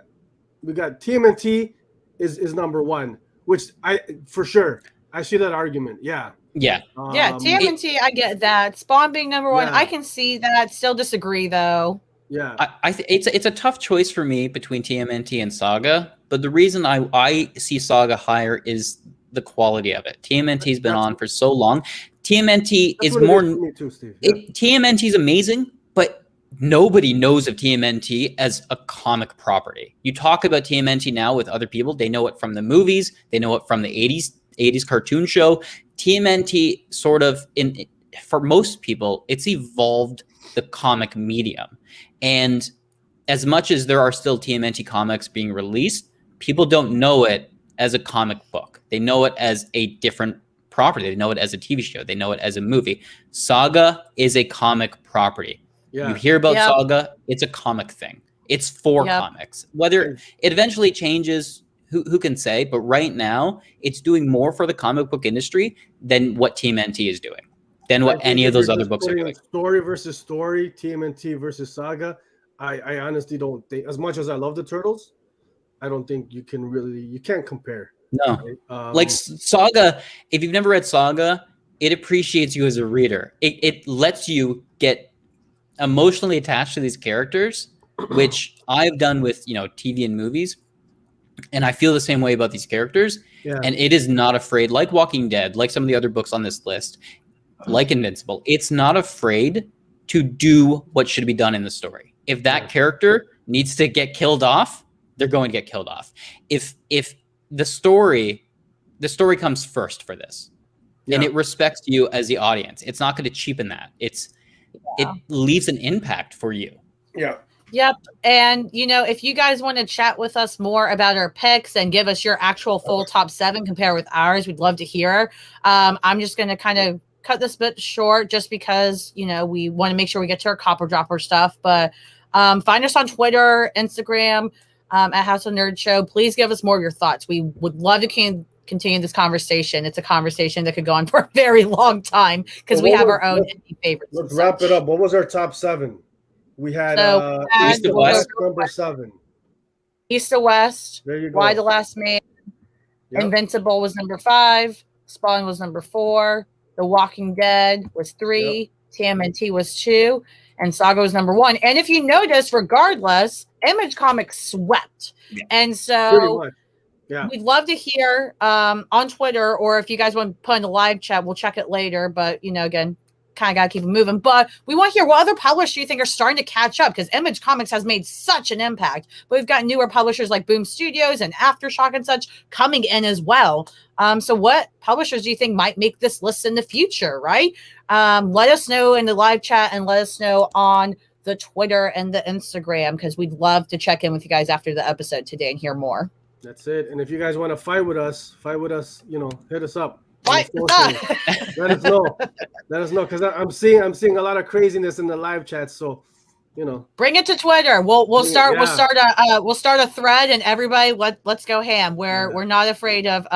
S2: TMNT is number one, which for sure I see that argument. Yeah.
S1: TMNT, I get that. Spawn being number one, I can see that. Still disagree though.
S2: Yeah,
S3: it's a tough choice for me between TMNT and Saga, but the reason I see Saga higher is the quality of it. TMNT's been on for so long. TMNT is more. Me too, Steve. Yeah. TMNT is amazing, but nobody knows of TMNT as a comic property. You talk about TMNT now with other people; they know it from the movies, they know it from the '80s cartoon show. TMNT sort of for most people, it's evolved the comic medium. And as much as there are still TMNT comics being released, people don't know it as a comic book. They know it as a different property. They know it as a TV show. They know it as a movie. Saga is a comic property. Yeah. You hear about Saga, it's a comic thing. It's for comics. Whether it eventually changes, who can say? But right now, it's doing more for the comic book industry than what TMNT is doing. Than what any of those other books are doing.
S2: Story versus story, TMNT versus Saga. I honestly don't think, as much as I love the Turtles, I don't think you can't compare.
S3: No. Right? Like Saga, if you've never read Saga, it appreciates you as a reader. It lets you get emotionally attached to these characters, which I've done with TV and movies. And I feel the same way about these characters. Yeah. And it is not afraid, like Walking Dead, like some of the other books on this list, like Invincible, it's not afraid to do what should be done in the story. If that character needs to get killed off, they're going to get killed off. If the story comes first for this, and it respects you as the audience, it's not going to cheapen that. It leaves an impact for you.
S2: Yeah.
S1: Yep. And, if you guys want to chat with us more about our picks and give us your actual full top 7 compared with ours, we'd love to hear. I'm just going to kind of cut this bit short just because, we want to make sure we get to our copper dropper stuff. But find us on Twitter, Instagram, at House of Nerd Show. Please give us more of your thoughts. We would love to continue this conversation. It's a conversation that could go on for a very long time because we have our own indie favorites.
S2: Let's wrap it up. What was our top 7? We had
S3: East to West,
S2: number 7.
S1: East to West.
S2: There you go.
S1: Why the Last Man. Yep. Invincible was number 5. Spawn was number 4. The Walking Dead was 3. Yep. TMNT was 2. And Saga was number 1. And if you notice, regardless, Image Comics swept. Yeah. And so we'd love to hear on Twitter, or if you guys want to put in the live chat, we'll check it later. But, again, kind of got to keep it moving. But we want to hear what other publishers you think are starting to catch up, because Image Comics has made such an impact. But we've got newer publishers like Boom Studios and Aftershock and such coming in as well. So what publishers do you think might make this list in the future, right? Let us know in the live chat and let us know on the Twitter and the Instagram, because we'd love to check in with you guys after the episode today and hear more.
S2: That's it. And if you guys want to fight with us, hit us up.
S1: Fight.
S2: Let us know. Let us know, because I'm seeing a lot of craziness in the live chat. So,
S1: bring it to Twitter. We'll start a thread, and everybody let's go ham. We're not afraid of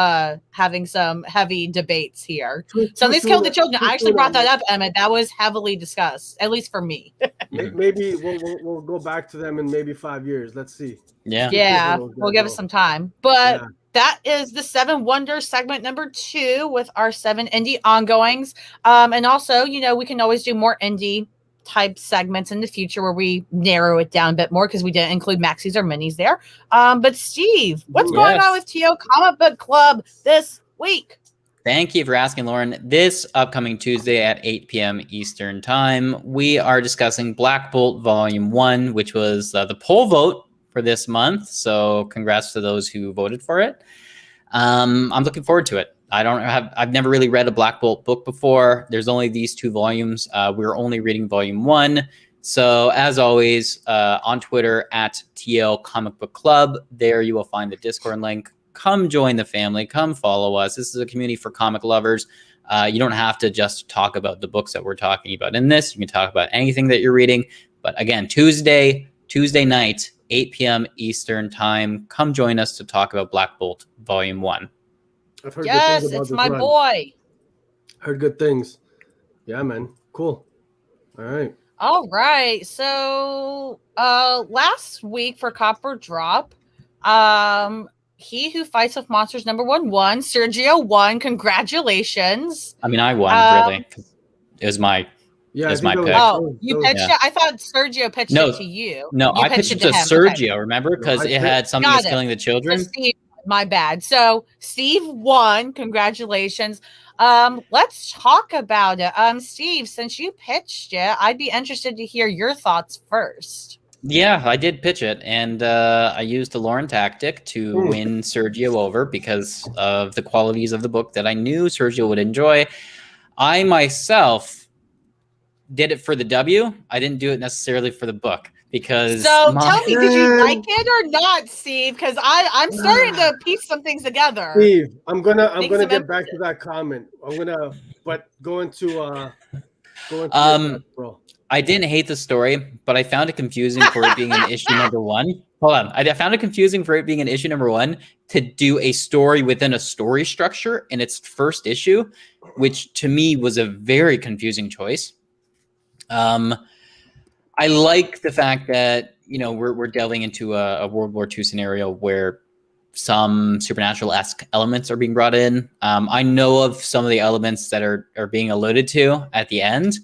S1: having some heavy debates here. Somebody's killed the children. I actually brought that up, Emmett. That was heavily discussed, at least for me.
S2: Maybe we'll go back to them in maybe 5 years. Let's see.
S1: Yeah, we'll give it some time. But that is the 7 Wonders segment number 2 with our 7 indie ongoings. And also, we can always do more indie type segments in the future where we narrow it down a bit more, because we didn't include maxis or minis there. But Steve, what's going on with TO Comic Book Club this week?
S3: Thank you for asking, Lauren. This upcoming Tuesday at 8 p.m. Eastern Time, we are discussing Black Bolt Volume 1, which was the poll vote for this month. So congrats to those who voted for it. I'm looking forward to it. I've never really read a Black Bolt book before. There's only these 2 volumes. We're only reading Volume 1. So as always, on Twitter at TL Comic Book Club, there you will find the Discord link. Come join the family. Come follow us. This is a community for comic lovers. You don't have to just talk about the books that we're talking about in this. You can talk about anything that you're reading. But again, Tuesday night, 8 p.m. Eastern Time. Come join us to talk about Black Bolt Volume 1.
S2: I've heard
S1: yes,
S2: good things about
S1: it's
S2: this
S1: my
S2: run.
S1: boy.
S2: Heard good things. Yeah, man. Cool.
S1: All right. So last week for Copper Drop, He Who Fights with Monsters number 1 won. Sergio won. Congratulations.
S3: I mean, I won, really. It was my pick.
S1: Oh, you pitched it? I thought Sergio pitched it to you.
S3: No, I pitched it to Sergio, okay. Remember? Because it had something that's killing the children.
S1: So Steve, my bad. So Steve won. Congratulations. Let's talk about it. Steve, since you pitched it, I'd be interested to hear your thoughts first.
S3: Yeah, I did pitch it, and I used the Lauren tactic to win Sergio over because of the qualities of the book that I knew Sergio would enjoy. I myself did it for the W. I didn't do it necessarily for the book. Because
S1: tell me, did you like it or not, Steve? Because I'm starting to piece some things together.
S2: Steve, I'm gonna get back to that comment. Go into bro.
S3: I didn't hate the story, but I found it confusing for it being an issue number 1. Hold on, I found it confusing for it being an issue number 1 to do a story within a story structure in its first issue, which to me was a very confusing choice. I like the fact that, we're delving into a World War II scenario where some supernatural-esque elements are being brought in. I know of some of the elements that are being alluded to at the end.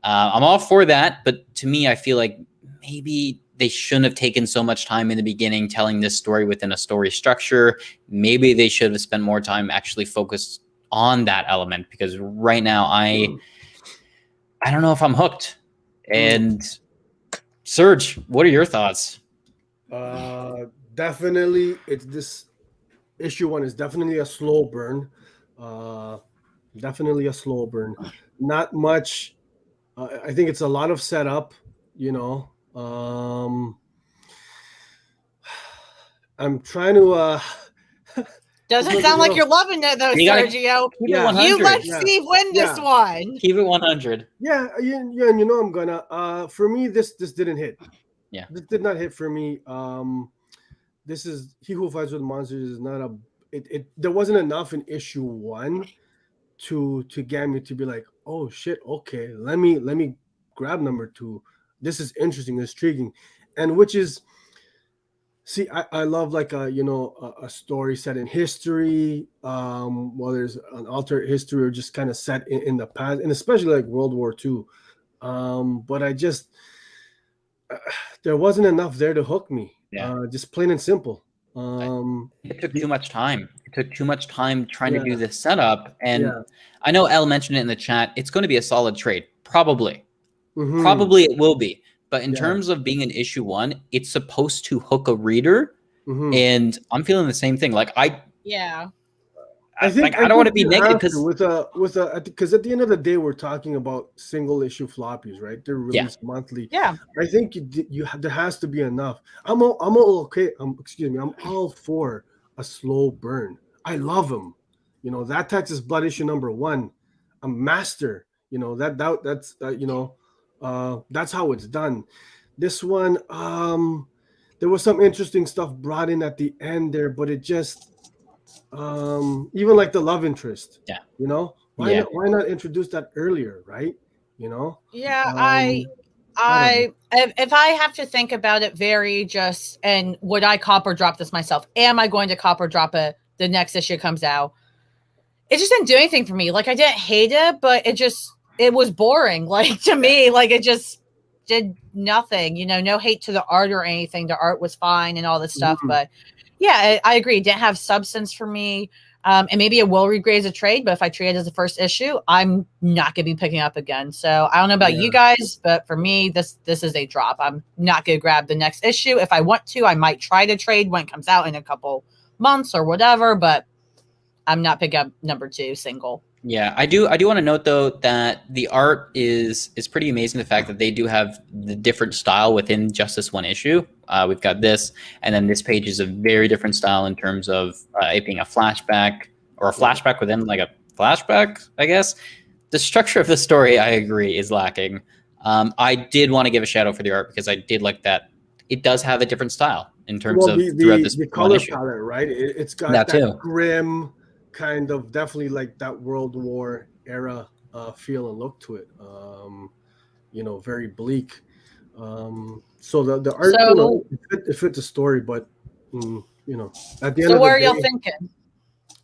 S3: I'm all for that, but to me, I feel like maybe they shouldn't have taken so much time in the beginning telling this story within a story structure. Maybe they should have spent more time actually focused on that element, because right now I don't know if I'm hooked. And Serge, what are your thoughts?
S2: Definitely, this issue 1 is definitely a slow burn. Not much. I think it's a lot of setup. I'm trying to.
S1: Doesn't sound like you're loving it though, Sergio. You let Steve win this one.
S3: Keep it 100.
S2: Yeah, and I'm gonna. For me, this didn't hit.
S3: Yeah,
S2: this did not hit for me. This is He Who Fights with Monsters is not a. There wasn't enough in issue 1 to get me to be like, oh shit, okay, let me grab number 2. This is interesting, intriguing, and which is. See, I love like a story set in history, while there's an alternate history or just kind of set in the past, and especially like World War II. But I just there wasn't enough there to hook me. Just plain and simple.
S3: It took too much time. It took too much time trying to do
S2: Yeah.
S3: this setup. And
S2: Yeah.
S3: I know Elle mentioned it in the chat. It's going to be a solid trade. Probably.
S2: Mhm.
S3: Probably it will be. But in
S2: Yeah.
S3: terms of being an issue 1, it's supposed to hook a reader.
S2: Mhm.
S3: And I'm feeling the same thing. Like I
S2: think
S3: don't want to be
S2: you
S3: negative
S2: have to because at the end of the day, we're talking about single issue floppies, right? They're released monthly.
S1: Yeah.
S2: I think there has to be enough. I'm all for a slow burn. I love them. You know, that Texas Blood issue #1, a master. You know, that's how it's done. This one, there was some interesting stuff brought in at the end there, but it just even like the love interest, you know, why not introduce that earlier, right? You know,
S1: if I have to think about it very just, and would I copper drop this myself? Am I going to copper drop it the next issue comes out? It just didn't do anything for me. Like, I didn't hate it, but it was boring. Like, to me, like, it just did nothing, you know, no hate to the art or anything. The art was fine and all this stuff, but yeah, I agree. It didn't have substance for me. And maybe it will regrade as a trade, but if I treat it as a first issue, I'm not going to be picking up again. So I don't know about you guys, but for me, this is a drop. I'm not going to grab the next issue. If I want to, I might try to trade when it comes out in a couple months or whatever, but I'm not picking up #2 single.
S3: Yeah, I do want to note though that the art is pretty amazing. The fact that they do have the different style within just this one issue. We've got this, and then this page is a very different style in terms of it being a flashback or a flashback within like a flashback, I guess. The structure of the story, I agree, is lacking. I did want to give a shout out for the art because I did like that. It does have a different style in terms of throughout this
S2: the color palette, right? It's got that grim kind of, definitely like that World War era feel and look to it. You know, very bleak. So the art, you know, it fit the story, but you know, at the end of the day,
S1: what are y'all thinking?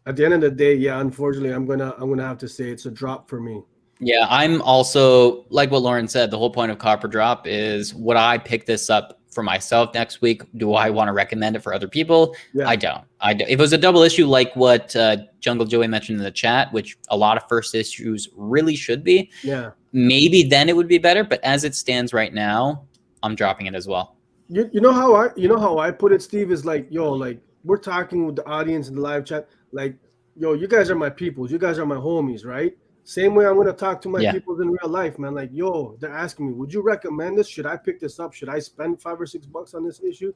S2: At the end of the day, yeah, unfortunately, I'm gonna have to say it's a drop for me.
S3: Yeah, I'm also like what Lauren said. The whole point of Copper Drop is, would I pick this up for myself next week? Do I want to recommend it for other people? Yeah. I don't. If it was a double issue like what Jungle Joey mentioned in the chat, which a lot of first issues really should be, maybe then it would be better. But as it stands right now, I'm dropping it as well.
S2: You know how I put it, Steve, is like, yo, like we're talking with the audience in the live chat, like, yo, you guys are my peoples, you guys are my homies, right? Same way I'm going to talk to my people in real life, man. Like, yo, they're asking me, would you recommend this? Should I pick this up? Should I spend $5 or $6 on this issue?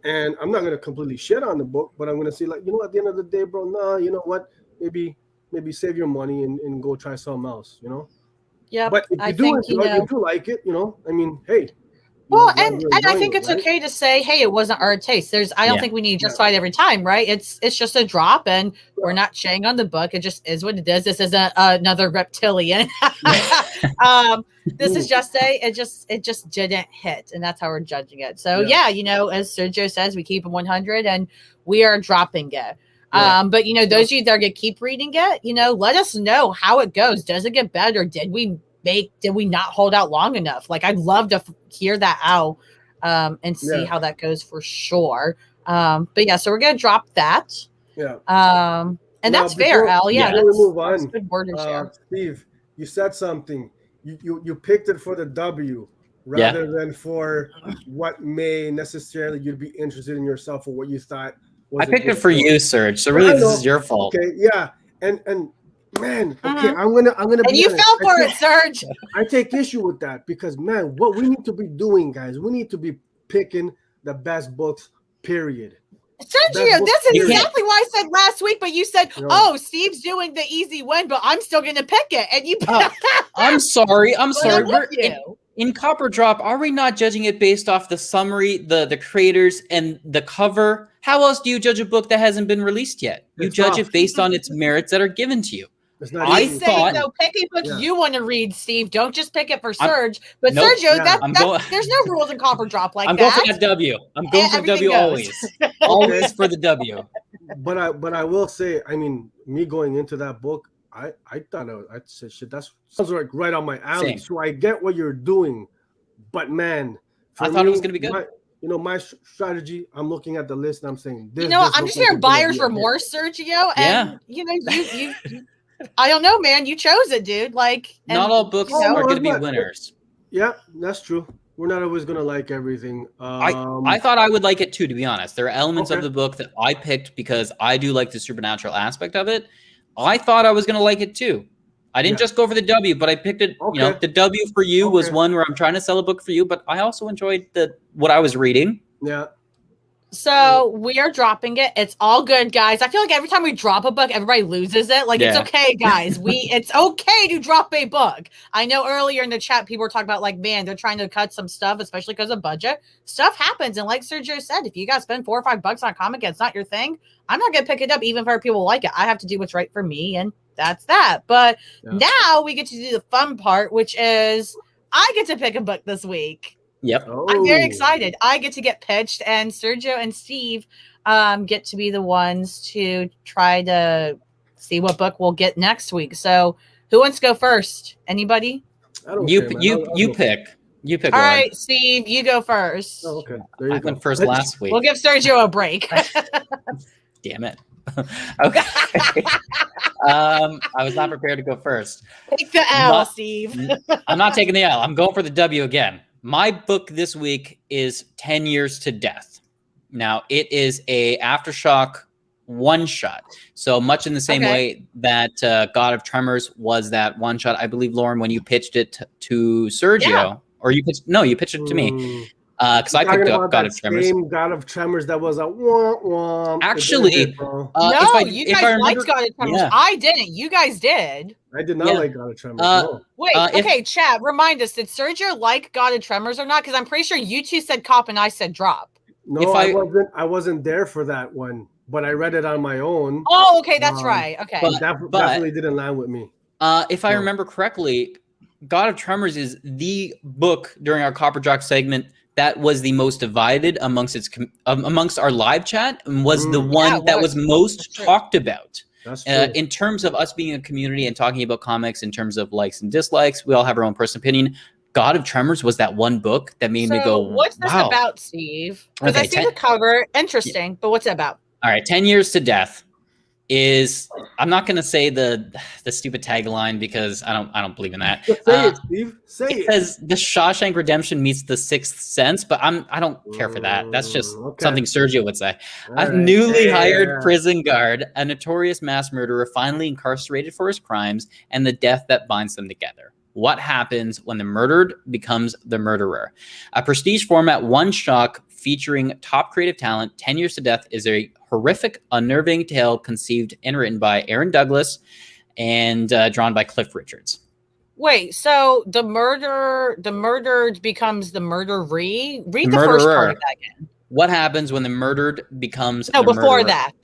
S2: And I'm not going to completely shit on the book, but I'm going to say, like, you know, at the end of the day, bro, nah, you know what? Maybe save your money and go try something else, you know?
S1: Yeah.
S2: But if you do like it, you know, I mean, hey.
S1: Well, and I think it's okay to say, hey, it wasn't our taste. I don't think we need to justify it every time, right? It's just a drop, and we're not shaying on the book. It just is what it is. This isn't another reptilian. This is just it just didn't hit, and that's how we're judging it. So yeah, you know, as Sergio says, we keep it 100, and we are dropping it. But you know, those of you that are gonna keep reading it, you know, let us know how it goes. Does it get better? Did we not hold out long enough? Like, I'd love to hear that out and see how that goes for sure. But yeah, so we're gonna drop that.
S2: Yeah.
S1: And now, that's fair, Al. Yeah,
S2: that's, move on.
S1: That's good word to share.
S2: Steve, you said something. You picked it for the W rather than for what may necessarily you'd be interested in yourself or what you thought was.
S3: I picked it for you, Serge. So really, this is your fault.
S2: Okay, yeah, and. Man, okay, I'm gonna.
S1: And you fell for it, Serge.
S2: I take issue with that because, man, what we need to be doing, guys, we need to be picking the best books. Period.
S1: Sergio, this is exactly what I said last week. But you said, "Oh, Steve's doing the easy win, but I'm still gonna pick it." And you.
S3: I'm sorry. In Copper Drop, are we not judging it based off the summary, the creators, and the cover? How else do you judge a book that hasn't been released yet? You judge it based on its merits that are given to you.
S1: I thought pick a book you want to read, Steve. Don't just pick it for Serge. But Sergio, there's no rules in Copper Drop like that.
S3: I'm going for the W. I'm going for the W always. Always for the W.
S2: But I will say, I mean, me going into that book, I thought I said, shit, that sounds like right on my alley. Same. So I get what you're doing, but man,
S3: I thought it was going to be good.
S2: my strategy. I'm looking at the list and I'm saying this.
S1: I'm just hearing buyer's remorse, Sergio, and you I don't know, man. You chose it, dude. Like,
S3: not all books are going to be winners.
S2: Yeah, that's true. We're not always going to like everything.
S3: I thought I would like it too, to be honest. There are elements of the book that I picked because I do like the supernatural aspect of it. I thought I was going to like it too. I didn't just go for the W, but I picked it.
S2: Okay.
S3: The W for you was one where I'm trying to sell a book for you, but I also enjoyed what I was reading.
S2: Yeah.
S1: So we are dropping it. It's all good, guys. I feel like every time we drop a book, everybody loses it. Like, it's okay, guys. It's okay to drop a book. I know earlier in the chat, people were talking about, like, man, they're trying to cut some stuff, especially because of budget. Stuff happens. And like Sergio said, if you guys spend $4 or $5 on a comic and it's not your thing, I'm not going to pick it up, even if other people like it. I have to do what's right for me, and that's that. But now we get to do the fun part, which is I get to pick a book this week.
S3: Yep.
S1: I'm very excited. I get to get pitched, and Sergio and Steve get to be the ones to try to see what book we'll get next week. So who wants to go first? Anybody?
S3: You pick. You pick.
S1: All right, Steve, you go first.
S2: Oh, okay. There you
S3: I
S2: go.
S3: went first last week.
S1: We'll give Sergio a break.
S3: Damn it. Okay. I was not prepared to go first.
S1: Take the L, Steve.
S3: I'm not taking the L. I'm going for the W again. My book this week is 10 Years to Death. Now, it is a Aftershock one-shot. So much in the same way that God of Tremors was that one-shot. I believe, Lauren, when you pitched it to Sergio, or you pitched it to me. Because I picked up God of Tremors.
S2: Same God of Tremors that was a wah.
S3: Actually,
S1: you guys liked God of Tremors. Yeah. I didn't. You guys did.
S2: I did not like God of Tremors. No.
S1: Wait, okay, chat, remind us, did Sergio like God of Tremors or not? Because I'm pretty sure you two said cop and I said drop.
S2: No, I wasn't there for that one, but I read it on my own.
S1: Oh, okay, that's right. Okay.
S2: But definitely didn't land with me.
S3: If I remember correctly, God of Tremors is the book during our Copperjock segment that was the most divided amongst our live chat, and was the one that was most talked about.
S2: That's true.
S3: In terms of us being a community and talking about comics in terms of likes and dislikes, we all have our own personal opinion. God of Tremors was that one book that made me go,
S1: what's this about, Steve? Because I see the cover. Interesting, but what's it about? All
S3: right, 10 Years to Death is, I'm not going to say the stupid tagline because I don't believe in that.
S2: Say it, Steve. Say it.
S3: It says The Shawshank Redemption meets The Sixth Sense, but I don't care for that. That's just something Sergio would say. A newly hired prison guard, a notorious mass murderer, finally incarcerated for his crimes, and the death that binds them together. What happens when the murdered becomes the murderer? A prestige format one-shot featuring top creative talent, 10 Years to Death is a horrific, unnerving tale conceived and written by Aaron Douglas and drawn by Cliff Richards.
S1: Wait, so the murdered becomes the murderee? Read the first part of that again.
S3: What happens when the murdered becomes
S1: the
S3: murderer?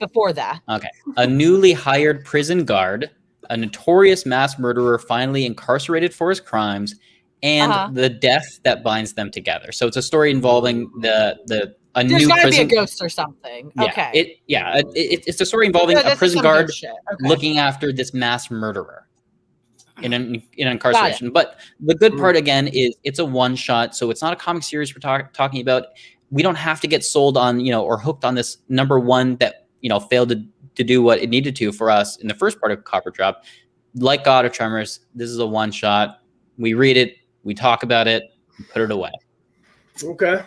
S1: Before that.
S3: Okay. A newly hired prison guard, a notorious mass murderer finally incarcerated for his crimes, and the death that binds them together. So it's a story involving a
S1: There's
S3: new
S1: gotta
S3: prison.
S1: be a ghost or something.
S3: Yeah,
S1: okay.
S3: It's a story involving a prison guard looking after this mass murderer in incarceration. But the good part again is it's a one shot, so it's not a comic series we're talking about. We don't have to get sold on or hooked on this number one that failed to do what it needed to for us in the first part of Copper Drop. Like God of Tremors, this is a one shot. We read it, we talk about it, we put it away.
S2: Okay.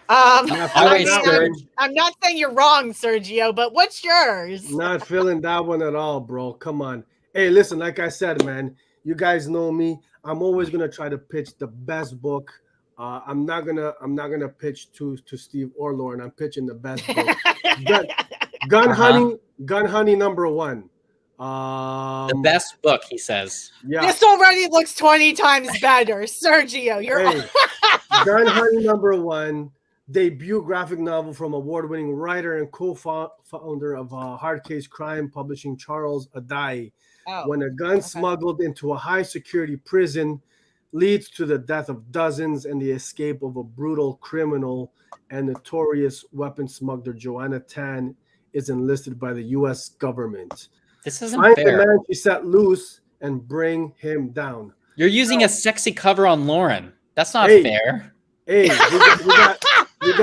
S1: I'm not saying you're wrong, Sergio, but what's yours?
S2: Not feeling that one at all, bro. Come on. Hey, listen, like I said, man, you guys know me. I'm always gonna try to pitch the best book. I'm not gonna pitch to Steve or Lauren. I'm pitching the best book. Gun Honey number one.
S3: The best book, he says.
S2: Yeah.
S1: This already looks 20 times better, Sergio.
S2: Gun Honey number one, debut graphic novel from award-winning writer and co-founder of Hard Case Crime Publishing, Charles Adai. When a gun smuggled into a high-security prison leads to the death of dozens and the escape of a brutal criminal and notorious weapon smuggler, Joanna Tan is enlisted by the U.S. government.
S3: This isn't
S2: Find
S3: fair.
S2: the man she set loose and bring him down.
S3: You're using a sexy cover on Lauren. That's not fair.
S2: Hey, we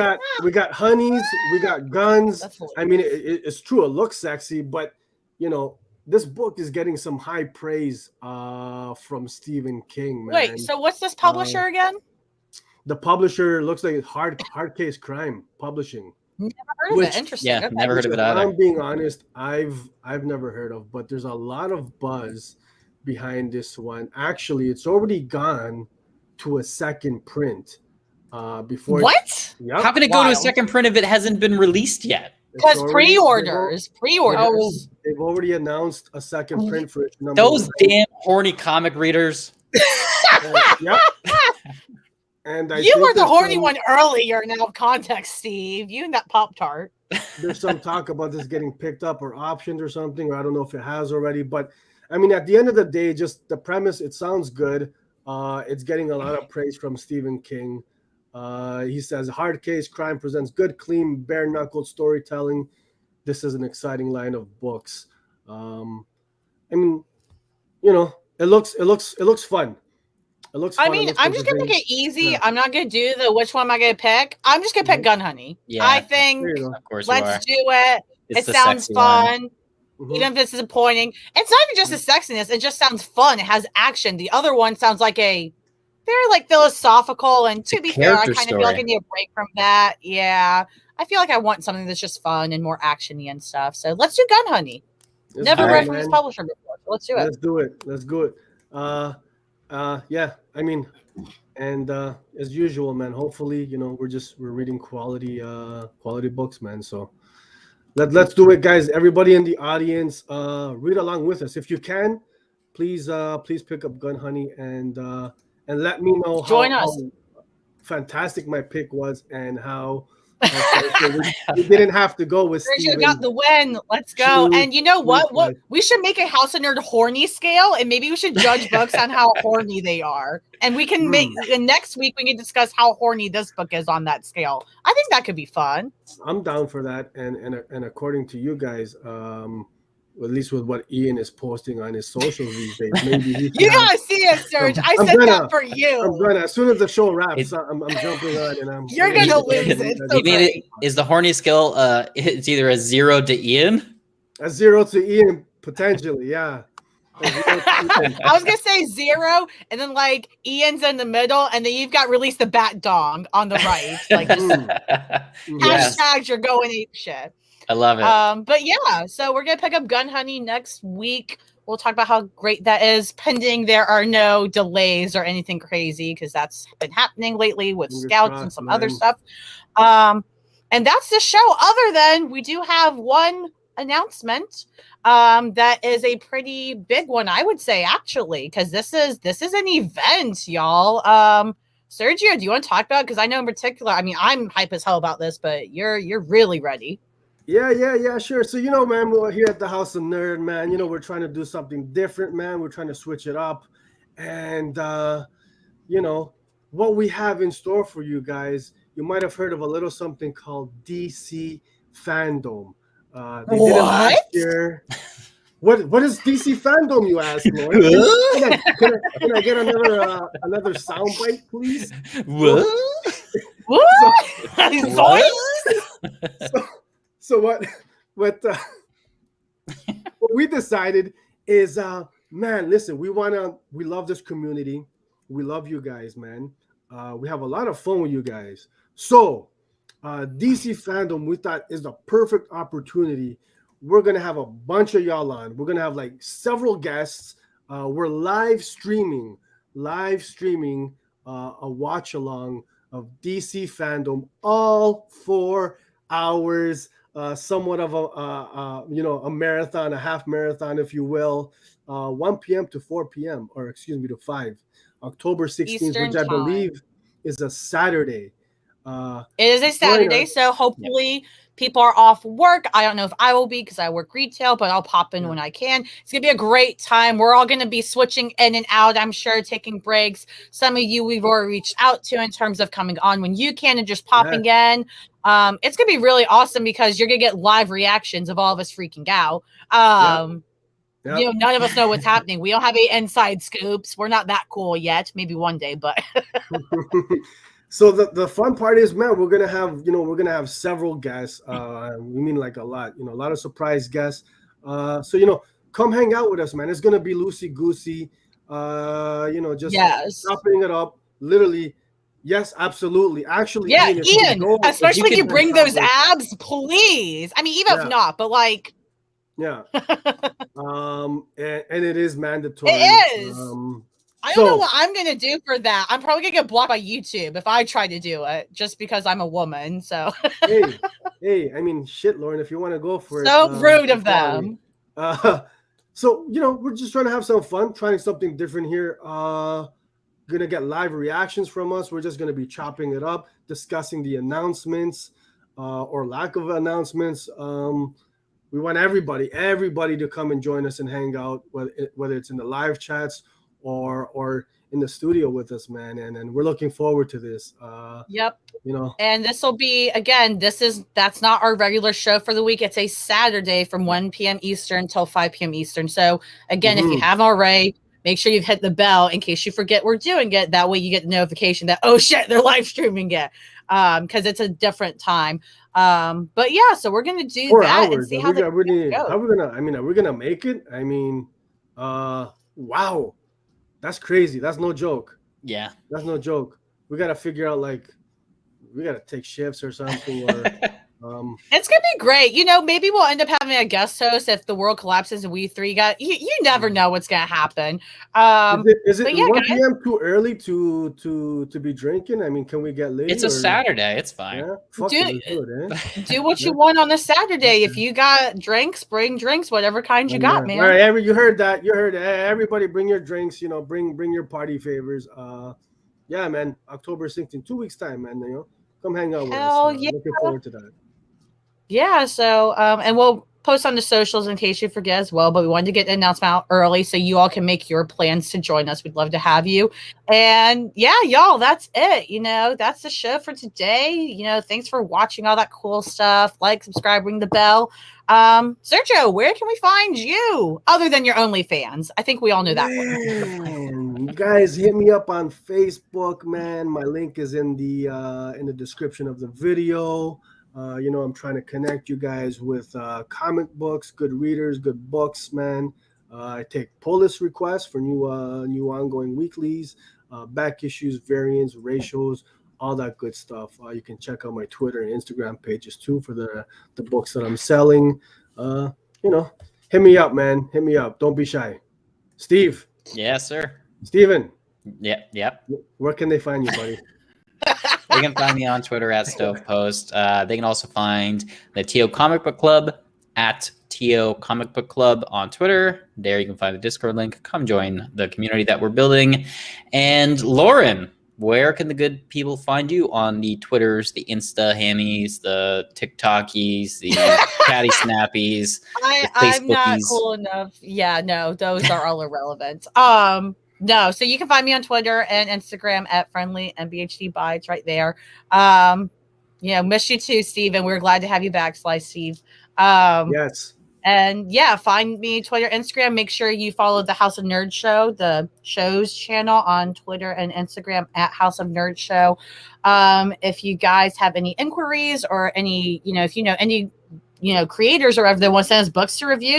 S2: got honeys, we got guns. I mean, it's true. It looks sexy, but you know, this book is getting some high praise from Stephen King. Man.
S1: Wait, so what's this publisher again?
S2: The publisher looks like Hard Case Crime Publishing.
S1: Never heard of it. Interesting.
S3: Yeah,
S1: okay.
S3: never heard of it either.
S2: I'm being honest, I've never heard of, but there's a lot of buzz behind this one. Actually, it's already gone to a second print. Before
S1: what?
S2: Yep.
S3: How can it go to a second print if it hasn't been released yet?
S1: Because pre-orders.
S2: They've already announced a second print for it.
S3: Those damn horny comic readers.
S2: Yep. And
S1: you were the horny one earlier. Now context, Steve. You and that Pop-Tart.
S2: There's some talk about this getting picked up or optioned or something, or I don't know if it has already. But I mean, at the end of the day, just the premise, it sounds good. It's getting a lot of praise from Stephen King. He says, Hard Case Crime presents good, clean, bare-knuckled storytelling. This is an exciting line of books. I mean, you know, it looks fun. It looks fun.
S1: I mean, I'm just gonna make it easy. Yeah. I'm not gonna do the which one am I gonna pick. I'm just gonna pick Gun Honey. Yeah, I think
S3: of course
S1: let's do it. It sounds fun. Even if it's disappointing. It's not even just the sexiness, it just sounds fun. It has action. The other one sounds like a very like philosophical, and to be fair, I kind of feel like I need a break from that. Yeah. I feel like I want something that's just fun and more actiony and stuff. So let's do Gun Honey. Never read from this publisher before. So let's do it.
S2: Let's do it. Yeah, I mean, and as usual, man, hopefully, you know, we're reading quality books, man. So let's do it, guys. Everybody in the audience, read along with us. If you can, please pick up Gun Honey and let me know how fantastic my pick was and how we didn't have to go with
S1: Sergio got the win. Let's go. And you know what? We should make a House of Nerd horny scale, and maybe we should judge books on how horny they are. And we can make next week we can discuss how horny this book is on that scale. I think that could be fun.
S2: I'm down for that. And according to you guys, at least with what Ian is posting on his socials these days, maybe you gotta see it, Serge. I said that for you. I'm gonna, as soon as the show wraps, I'm jumping on and you're gonna lose it.
S3: So you mean it is the horny skill? It's either a 0 to Ian,
S2: a 0 to Ian potentially, yeah.
S1: I was gonna say 0, and then like Ian's in the middle, and then you've got Release the Bat Dong on the right. Like hashtags, you're going ape shit.
S3: I love it.
S1: But yeah, so we're gonna pick up Gun Honey next week. We'll talk about how great that is, pending there are no delays or anything crazy, because that's been happening lately with Scouts and some other stuff. And that's the show. Other than we do have one announcement that is a pretty big one, I would say, actually, because this is an event, y'all. Sergio, do you want to talk about it? Because I know in particular, I mean, I'm hype as hell about this, but you're really ready.
S2: Yeah, sure. So, you know, man, we're here at the House of Nerd, man. You know, we're trying to do something different, man. We're trying to switch it up. And, you know, what we have in store for you guys, you might have heard of a little something called DC Fandom. They did it last year. What is DC Fandom, you ask, Lord? Can I get another soundbite, please? What? So what we decided is, man, listen, we love this community. We love you guys, man. We have a lot of fun with you guys. So DC Fandom, we thought, is the perfect opportunity. We're going to have a bunch of y'all on. We're going to have like several guests. We're live streaming a watch along of DC Fandom, all 4 hours. Somewhat of a marathon, a half marathon, if you will, 1 p.m. to 4 p.m. or excuse me, to 5, October 16th, Eastern which I believe is a Saturday.
S1: It is a Saturday, so hopefully people are off work. I don't know if I will be because I work retail, but I'll pop in when I can. It's going to be a great time. We're all going to be switching in and out, I'm sure, taking breaks. Some of you we've already reached out to in terms of coming on when you can and just popping in. It's going to be really awesome because you're going to get live reactions of all of us freaking out.
S2: Yep.
S1: You know, none of us know what's happening. We don't have any inside scoops. We're not that cool yet. Maybe one day, but
S2: So the fun part is, man, we're gonna have several guests. We mean like a lot, a lot of surprise guests. So come hang out with us, man. It's gonna be loosey goosey. Just
S1: yes.
S2: chopping it up. Literally, yes, absolutely. Actually,
S1: Yeah,
S2: Ian, if you
S1: Ian,
S2: go,
S1: especially if you
S2: can
S1: bring
S2: help
S1: those
S2: us.
S1: abs, please. I mean, even
S2: Yeah.
S1: if not, but like,
S2: Yeah. And it is mandatory.
S1: it is. I don't know
S2: So
S1: what I'm gonna do for that. I'm probably gonna get blocked by YouTube if I try to do it, just because I'm a woman. So
S2: hey, I mean, shit, Lauren, if you want to go for
S1: so
S2: it,
S1: rude of
S2: sorry.
S1: them.
S2: So we're just trying to have some fun, trying something different here. Gonna get live reactions from us. We're just gonna be chopping it up, discussing the announcements, or lack of announcements. We want everybody to come and join us and hang out, whether it's in the live chats or in the studio with us, man. And we're looking forward to this.
S1: Yep. And this will be, again, that's not our regular show for the week. It's a Saturday from 1 p.m. Eastern till 5 p.m. Eastern. So again, if you haven't already, make sure you've hit the bell in case you forget we're doing it. That way you get the notification that, oh shit, they're live streaming it. Because it's a different time. But yeah, so we're gonna do
S2: 4
S1: that
S2: hours.
S1: and see
S2: how
S1: how
S2: are we gonna make it? I mean, wow, that's crazy. That's no joke.
S3: Yeah,
S2: that's no joke. We gotta figure out, like, we gotta take shifts or something. Or
S1: it's gonna be great. Maybe we'll end up having a guest host if the world collapses and we three got you never know what's gonna happen.
S2: Is it
S1: yeah,
S2: 1 p.m. too early to be drinking? I mean, can we get late?
S3: It's a Saturday. It's fine.
S2: Yeah,
S1: do what you want on a Saturday. If you got drinks, bring drinks, whatever kind you got, man.
S2: All right, you heard that. You heard it. Everybody bring your drinks, bring your party favors. Yeah, man, October 16th, 2 weeks time, man. Come hang out with us.
S1: Yeah.
S2: Looking forward to that.
S1: Yeah, so and we'll post on the socials in case you forget as well, but we wanted to get the announcement out early so you all can make your plans to join us. We'd love to have you. And yeah, y'all, that's it. That's the show for today. Thanks for watching all that cool stuff. Like, subscribe, ring the bell. Sergio, where can we find you other than your OnlyFans? I think we all know that one.
S2: You guys hit me up on Facebook, man. My link is in the description of the video. I'm trying to connect you guys with comic books, good readers, good books, man. I take pull list requests for new ongoing weeklies, back issues, variants, ratios, all that good stuff. You can check out my Twitter and Instagram pages too for the books that I'm selling. Hit me up, man. Hit me up. Don't be shy. Steve.
S3: Yes, sir.
S2: Steven.
S3: Yep.
S2: Where can they find you, buddy?
S3: They can find me on Twitter at StovePost. They can also find the TO Comic Book Club at TO Comic Book Club on Twitter. There you can find the Discord link. Come join the community that we're building. And Lauren, where can the good people find you on the Twitters, the Insta Hammies, the TikTokies, the Catty Snappies, the
S1: I'm not
S3: Facebookies?
S1: cool enough. Yeah, no, those are all irrelevant. No, so you can find me on Twitter and Instagram at friendly MBHD Bites right there. Miss you too, Steve, and we're glad to have you back, Slice Steve.
S2: Yes.
S1: And yeah, find me Twitter, Instagram. Make sure you follow the House of Nerd Show, the show's channel on Twitter and Instagram at House of Nerd Show. If you guys have any inquiries or any, if you know any, creators or whatever that want to send us books to review,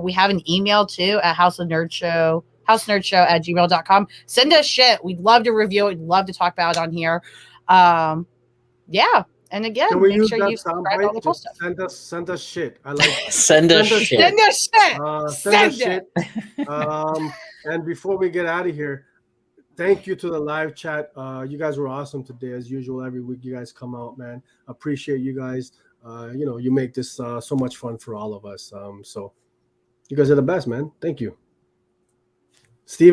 S1: we have an email too at housenerdshow@gmail.com. Send us shit. We'd love to review it. We'd love to talk about it on here. Yeah. And again, make sure you subscribe to all the cool stuff.
S2: Send us shit. I like that.
S3: Send us shit.
S1: Send us shit.
S2: Send it. And before we get out of here, thank you to the live chat. You guys were awesome today, as usual. Every week you guys come out, man. Appreciate you guys. You make this so much fun for all of us. So you guys are the best, man. Thank you.